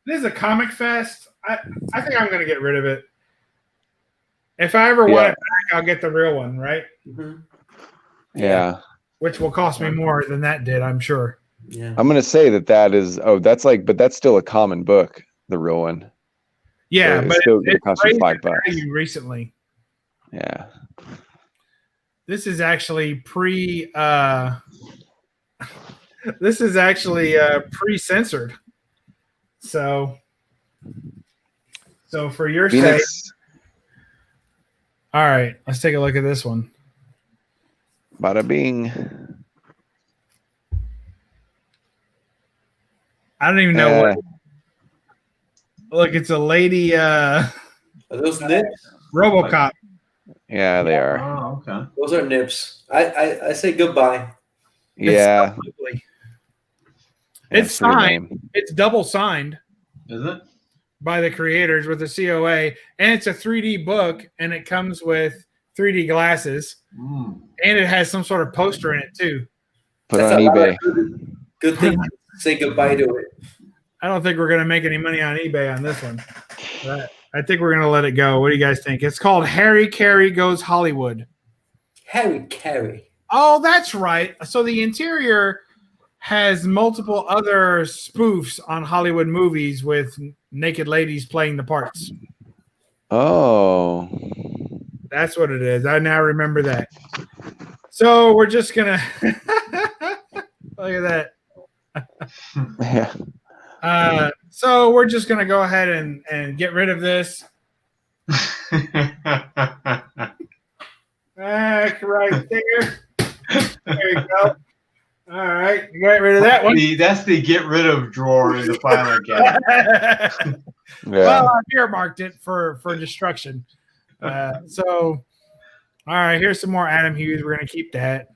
This is a comic fest. I think I'm going to get rid of it. If I ever want it back, I'll get the real one, right? Mhm. Yeah. Which will cost me more than that did, I'm sure. Yeah. I'm going to say that is, but that's still a common book, the real one. Yeah, So but still gonna it's cost you raised $5. in value recently. Yeah. This is actually pre-censored. So for your sake, Phoenix, all right, let's take a look at this one. bada bing. I don't even know what. Look, it's a lady Are those nips? RoboCop. Yeah, they are. Oh, okay. Those are nips. I say goodbye. Yeah. It's so ugly. Yeah, It's a weird signed. name. It's double signed Is it? by the creators with a COA, and it's a 3D book, and it comes with 3D glasses, and it has some sort of poster in it too. Put on eBay. Good thing to say goodbye to it. I don't think we're going to make any money on eBay on this one. But I think we're going to let it go. What do you guys think? It's called Harry Carey Goes Hollywood. Harry Carey. Oh, that's right. So the interior has multiple other spoofs on Hollywood movies with naked ladies playing the parts. Oh. That's what it is. I now remember that. So we're just going to look at that. Yeah. So we're just going to go ahead and get rid of this. Right there. There you go. All right. You got rid of that one. That's the get rid of drawer in the filing cabinet. Well, I've earmarked it for destruction. So, all right. Here's some more Adam Hughes. We're going to keep that.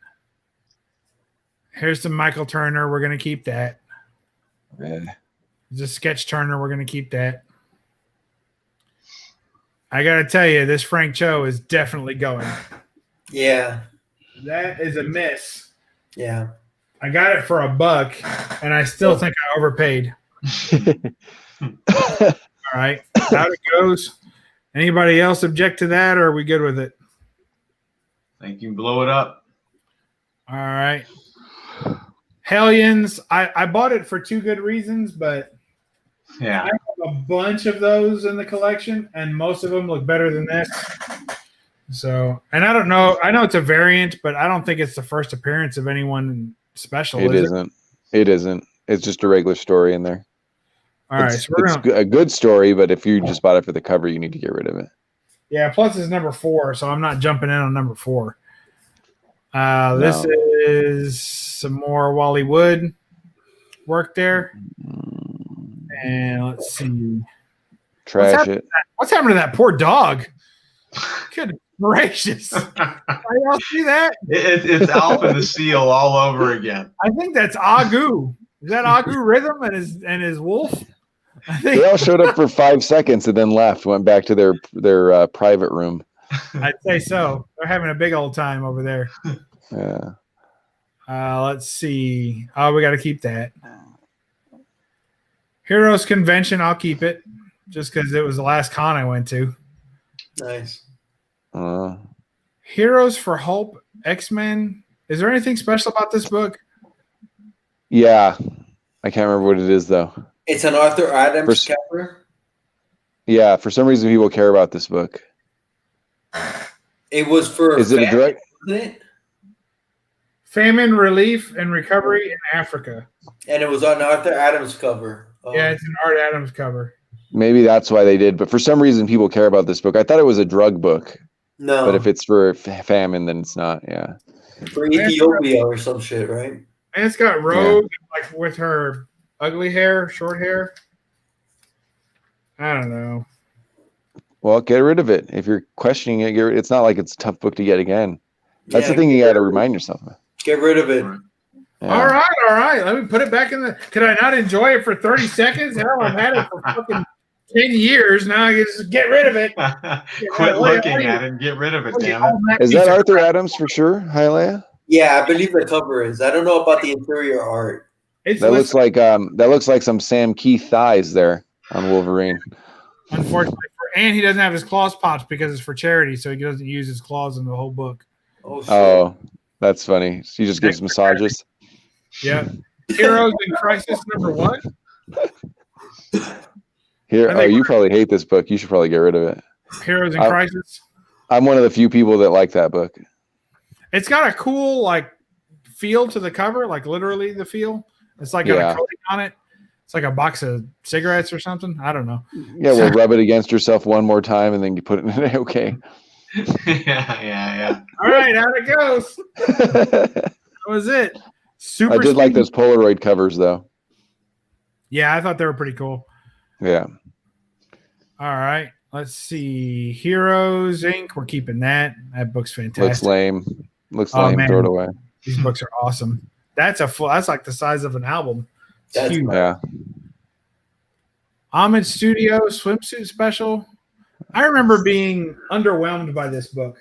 Here's some Michael Turner. We're going to keep that. Yeah. The Sketch Turner. We're going to keep that. I got to tell you, this Frank Cho is definitely going. Yeah. That is a miss. Yeah. I got it for $1, and I still think I overpaid. All right. Out it goes. Anybody else object to that, or are we good with it? Think you can blow it up. All right. Hellions. I bought it for 2 good reasons, but Yeah. I have a bunch of those in the collection, and most of them look better than this. So, and I don't know. I know it's a variant, but I don't think it's the first appearance of anyone special. It isn't. It isn't. It's just a regular story in there. All right. It's, So we're it's going to. a good story, but if you just bought it for the cover, you need to get rid of it. Yeah. Plus, it's number 4, so I'm not jumping in on number 4. This is some more Wally Wood work there. And let's see. Trash it. What's happened to that poor dog? Good gracious. Y'all see that? It's Alf and the Seal all over again. I think that's Agu. Is that Agu Rhythm and his wolf? I think They all showed up for 5 seconds and then left, went back to their private room. I'd say so. They're having a big old time over there. Yeah. Let's see. Oh, we got to keep that. Heroes Convention, I'll keep it just because it was the last con I went to. Nice. Heroes for Hope, X-Men. Is there anything special about this book? Yeah. I can't remember what it is, though. It's an Arthur Adams cover. Yeah, for some reason people care about this book. It was for Is it a direct? wasn't it? Famine, Relief, and Recovery in Africa. And it was on Arthur Adams cover. Yeah, it's an Art Adams cover. Maybe that's why they did, but for some reason people care about this book. I thought it was a drug book, No. but if it's for famine, then it's not. Yeah. For Ethiopia or some shit, right? And it's got Rogue like with her ugly hair, short hair. I don't know. Well, get rid of it. If you're questioning it, it's not like it's a tough book to get again. That's the thing you got to remind yourself of. Get rid of it. Yeah. All right. Let me put it back in the. Could I not enjoy it for 30 seconds? Hell, I've had it for fucking 10 years. Now I can just get rid of it. Quit looking at it and get rid of it, damn it. Is that Arthur Adams for sure, Hialeah? Yeah, I believe the cover is. I don't know about the interior art. It's That looks like some Sam Keith thighs there on Wolverine. Unfortunately, and he doesn't have his claws popped because it's for charity, so he doesn't use his claws in the whole book. Oh, shit. Oh, that's funny. He just gives massages. Yeah. Heroes in Crisis #1. Here, you probably hate this book. You should probably get rid of it. Heroes in Crisis. I'm one of the few people that like that book. It's got a cool like feel to the cover, like literally the feel. It's like got a coating on it. It's like a box of cigarettes or something. I don't know. Yeah, well, rub it against yourself one more time, and then you put it in it. Okay. yeah. All right, out it goes. That was it. Super. I did like speed. those Polaroid covers, though. Yeah, I thought they were pretty cool. Yeah. All right. Let's see. Heroes Inc. We're keeping that. That book's fantastic. Looks lame. Looks Oh, lame. man. Throw it away. These books are awesome. That's like the size of an album. It's That's huge. Yeah. Homage Studio swimsuit special. I remember being underwhelmed by this book.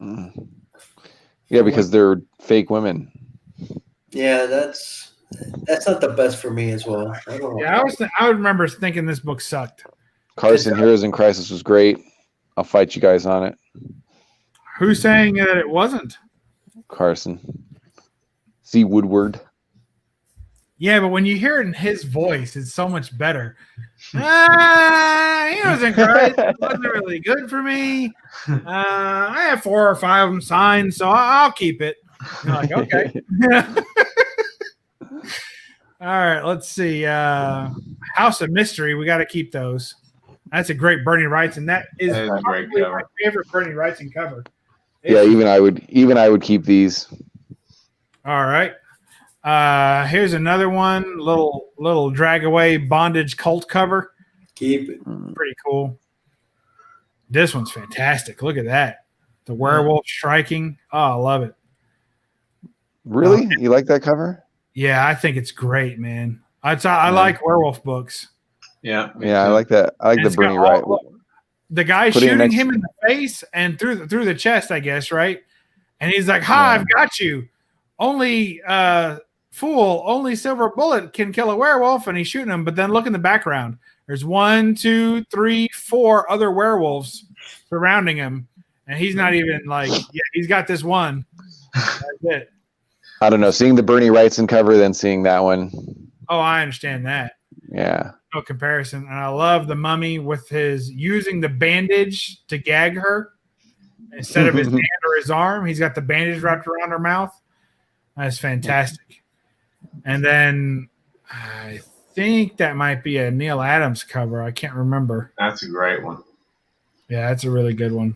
Mm. Yeah, because they're fake women. Yeah, that's not the best for me as well. I don't know. Yeah, I remember thinking this book sucked. Carson, Heroes in Crisis was great. I'll fight you guys on it. Who's saying that it wasn't? Carson. C. Woodward. Yeah, but when you hear it in his voice, it's so much better. He wasn't great. It wasn't really good for me. I have 4 or 5 of them signed, so I'll keep it. You're like, okay. All right, let's see. House of Mystery. We got to keep those. That's a great Bernie Wrightson. That is That is a great probably my cover. favorite Bernie Wrightson cover. Yeah, even I would keep these. All right. Here's another one. Little drag away bondage cult cover. Keep it. Pretty cool. This one's fantastic. Look at that. The werewolf striking. Oh, I love it. Really? You like that cover? Yeah, I think it's great, man. I like werewolf books. Yeah. Yeah, I like that. I like And the it's got Bernie Wright. The guy Put it shooting next- him in the face and through the chest, I guess, right? And he's like, "Ha, I've got you. Only fool, only silver bullet can kill a werewolf," and he's shooting him. But then look in the background. There's 1, 2, 3, 4 other werewolves surrounding him, and he's not even like, yeah, he's got this one. That's it. I don't know. Seeing the Bernie Wrightson cover, then seeing that one. Oh, I understand that. Yeah. No comparison. And I love the mummy with his using the bandage to gag her instead of his hand or his arm. He's got the bandage wrapped around her mouth. That's fantastic. And then I think that might be a Neil Adams cover. I can't remember. That's a great one. Yeah, that's a really good one.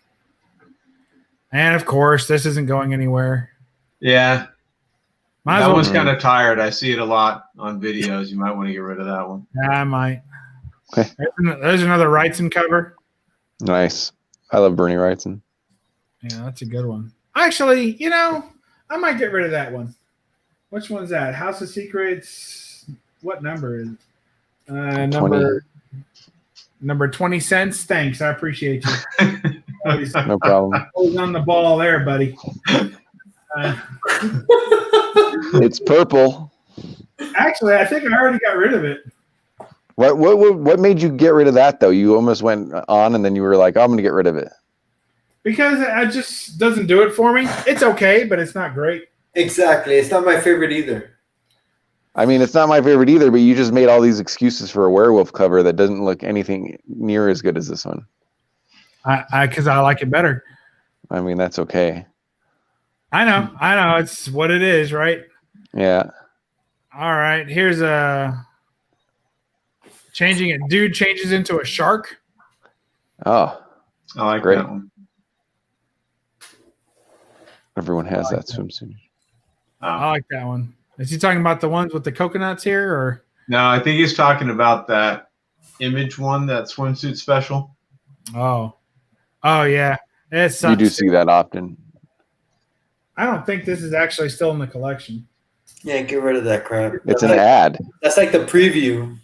And of course, this isn't going anywhere. Yeah. Might as That well. one's kind of tired. I see it a lot on videos. You might want to get rid of that one. Yeah, I might. Okay. There's another Wrightson cover. Nice. I love Bernie Wrightson. Yeah, that's a good one. Actually, I might get rid of that one. Which one's that? House of Secrets. What number is it? Number 20 cents. Thanks. I appreciate you. No problem. Always on the ball there, buddy. It's purple. Actually, I think I already got rid of it. What made you get rid of that though? You almost went on and then you were like, I'm gonna get rid of it. Because it just doesn't do it for me. It's okay, but it's not great. Exactly. It's not my favorite either. I mean, it's not my favorite either, but you just made all these excuses for a werewolf cover that doesn't look anything near as good as this one. Because I like it better. I mean, that's okay. I know. It's what it is, right? Yeah. All right. Here's a changing it. Dude changes into a shark. Oh, I like Great. that one. everyone has that swimsuit. I like that one. Is he talking about the ones with the coconuts here, or? No, I think he's talking about that image one, that swimsuit special. Oh yeah. It sucks. You do see that often. I don't think this is actually still in the collection. Yeah, get rid of that crap. It's That's an like, ad. That's like the preview.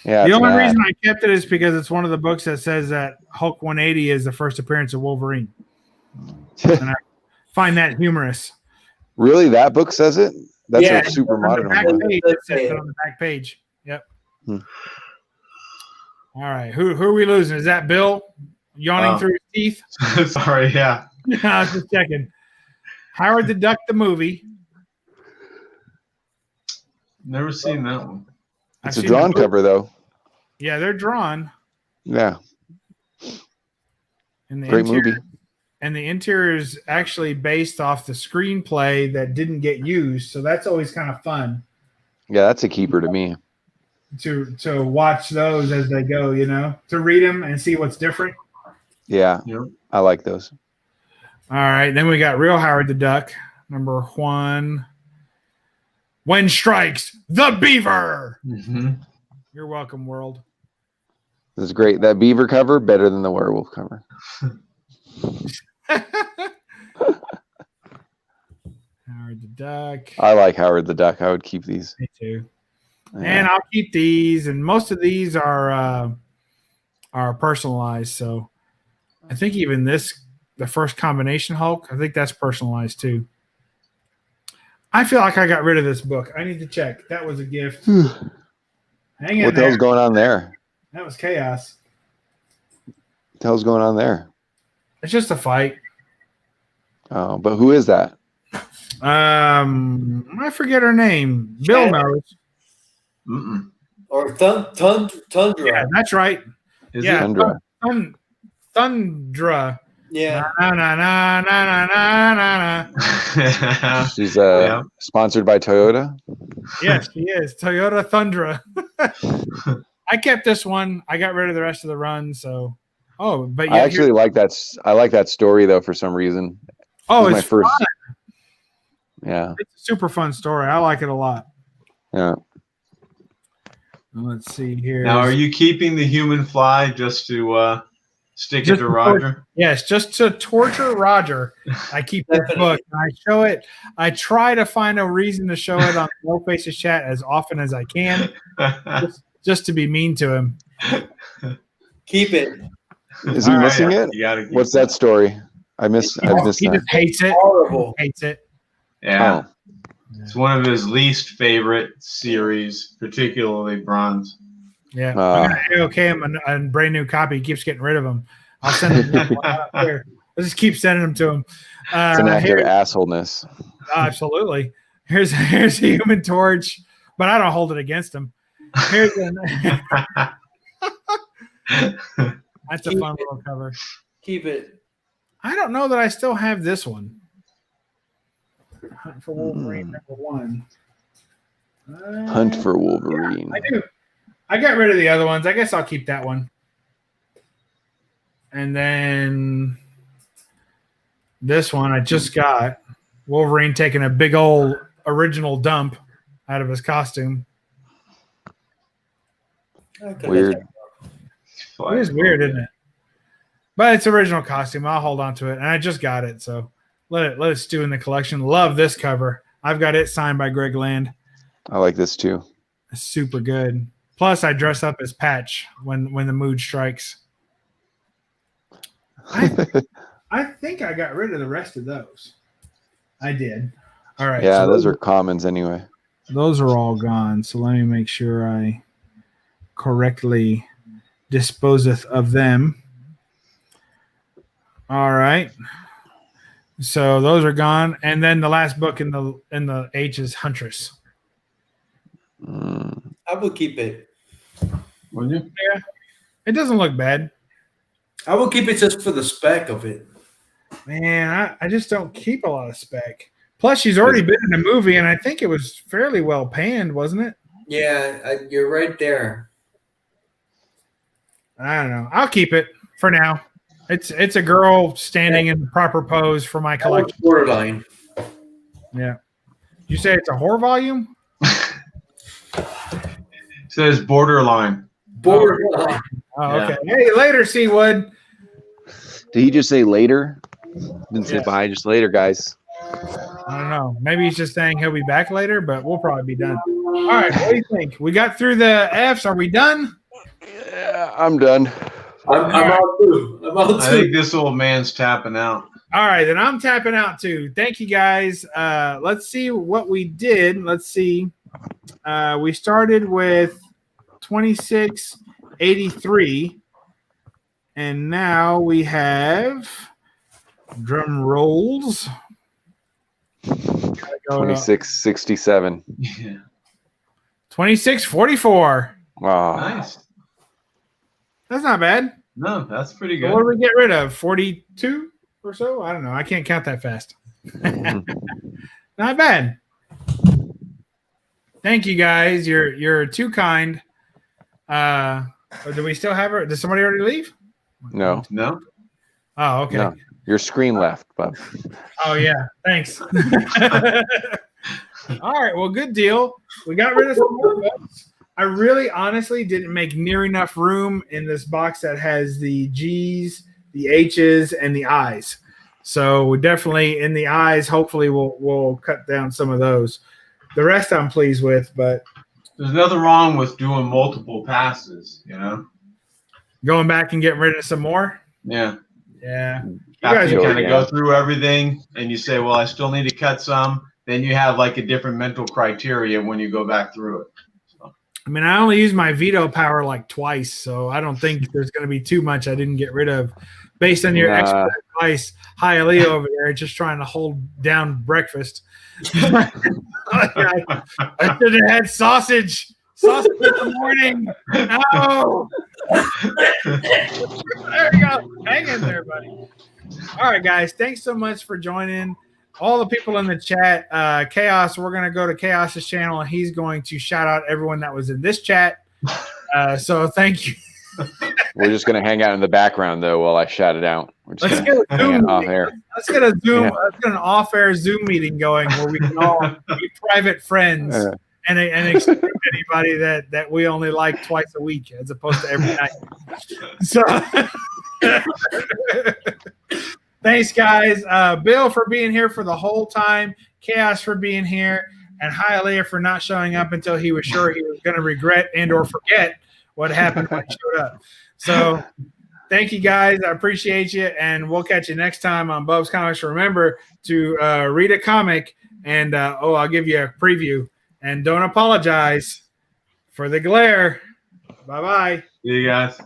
Yeah. The it's an only ad. reason I kept it is because it's one of the books that says that Hulk 180 is the first appearance of Wolverine. And I find that humorous. Really, that book says it? That's Yeah, a super On the modern back one. page, Let's it says say it it. on the back page. Yep. Hmm. All right. Who are we losing? Is that Bill yawning through his teeth? Sorry, yeah. I was just checking. Howard the Duck, the movie. Never seen that one. I've It's a seen drawn the movie. cover, though. Yeah, they're drawn. Yeah. And the Great interior, movie. And the interior is actually based off the screenplay that didn't get used. So that's always kind of fun. Yeah, that's a keeper to me. to watch those as they go. To read them and see what's different. Yeah, Yep. I like those. All right, then we got Real Howard the Duck, number 1. When strikes the beaver. Mm-hmm. You're welcome, world. This is great. That beaver cover better than the werewolf cover. Howard the Duck. I like Howard the Duck. I would keep these. Me too. Yeah. And I'll keep these, and most of these are personalized. So I think even the first combination Hulk, I think that's personalized too. I feel like I got rid of this book. I need to check. That was a gift. Hang in What the hell's going on there? That was chaos. What the hell's going on there? It's just a fight. Oh, but who is that? I forget her name. Bill knows. Mm-mm. Or Tundra. Yeah, that's right. Is Yeah. Tundra. Thundra. Yeah. Na na na na na na na. it? She's Yeah. sponsored by Toyota. Yes, she is. Toyota Thundra. I kept this one. I got rid of the rest of the run. So, but yeah, I actually like that. I like that story though for some reason. oh, This is it's my first. fun. Yeah, It's a super fun story. I like it a lot. yeah. Let's see here. Now, are you keeping the human fly just to stick Just it to to Roger? Yes, just to torture Roger. I keep this book. And I show it. I try to find a reason to show it on No Faces Chat as often as I can, just to be mean to him. Keep it. Is he All right, missing it? You gotta keep What's that story? I missed He that. just hates it. Horrible. Hates it. Yeah. Oh, It's one of his least favorite series, particularly Bronze. Yeah, Ah. I'm gonna okay him a brand new copy. He keeps getting rid of them. I'll send him one out here. I'll just keep sending them to him. it's an act of Here, assholeness. absolutely. Here's the Human Torch, but I don't hold it against him. Here's that's a fun little cover. Keep it. I don't know that I still have this one. Hunt for Wolverine #1. Hunt for Wolverine. I do. I got rid of the other ones. I guess I'll keep that one. And then this one I just got. Wolverine taking a big old original dump out of his costume. Weird. It is weird, isn't it? But it's original costume. I'll hold on to it. And I just got it, so let it stew in the collection. Love this cover. I've got it signed by Greg Land. I like this too. It's super good. Plus, I dress up as Patch when the mood strikes. I think I got rid of the rest of those. I did. All right. Yeah, so those are commons anyway. those are all gone. So let me make sure I correctly disposeth of them. All right. So those are gone. And then the last book in the H is Huntress. Mm. I would keep it. Would you? Yeah. It doesn't look bad. I would keep it just for the spec of it. Man, I just don't keep a lot of spec. Plus, she's already been in a movie, and I think it was fairly well panned, wasn't it? Yeah, you're right there. I don't know. I'll keep it for now. It's a girl standing in the proper pose for my That was collection. borderline. Yeah. You say it's a horror volume? It says borderline. Borderline. Oh, Yeah. okay. Hey, later, Seawood. Did he just say later? Didn't say Yeah. bye, just later, guys. I don't know. Maybe he's just saying he'll be back later, but we'll probably be done. All right. What do you think? We got through the Fs. Are we done? Yeah, I'm done. I'm out too. I'm out I too. think this old man's tapping out. All right, then I'm tapping out too. Thank you guys. Let's see what we did. Let's see. We started with 2683, and now we have drum rolls. 2667. Yeah. 2644. Wow. Nice. That's not bad. No, that's pretty So what good. did we get rid of? 42 or so? I don't know. I can't count that fast. Not bad. Thank you guys. You're too kind. Or do we still have her? Did somebody already leave? No, No. Oh, okay. no. Your screen left, Bub. Oh yeah, thanks. All right, well, good deal. We got rid of some more books. I really honestly didn't make near enough room in this box that has the G's, the H's, and the I's. So we definitely in the I's, hopefully we'll cut down some of those. The rest I'm pleased with, but There's nothing wrong with doing multiple passes, you know? going back and getting rid of some more. Yeah. Yeah. After guys you are- kind of Yeah. go through everything and you say, well, I still need to cut some, then you have like a different mental criteria when you go back through it. I mean, I only used my veto power like twice, so I don't think there's going to be too much I didn't get rid of. Based on your Nah. expert advice, hi Leo over there, just trying to hold down breakfast. I should have had sausage in the morning. No. There you go. Hang in there, buddy. All right, guys. Thanks so much for joining. All the people in the chat, Chaos, we're going to go to Chaos's channel, and he's going to shout out everyone that was in this chat. So thank you. We're just gonna hang out in the background though while I shout it out. We're just Let's gonna get a hang Zoom out off meeting. air. Let's get a Zoom. Yeah. Let's get an off-air Zoom meeting going where we can all be private friends and exclude anybody that we only like twice a week as opposed to every night. So, thanks, guys. Bill for being here for the whole time. Chaos for being here, and Hialeah for not showing up until he was sure he was going to regret and/or forget what happened when he showed up. So, thank you, guys. I appreciate you, and we'll catch you next time on BUB'S Comics. Remember to read a comic, and I'll give you a preview. And don't apologize for the glare. Bye-bye. See you guys.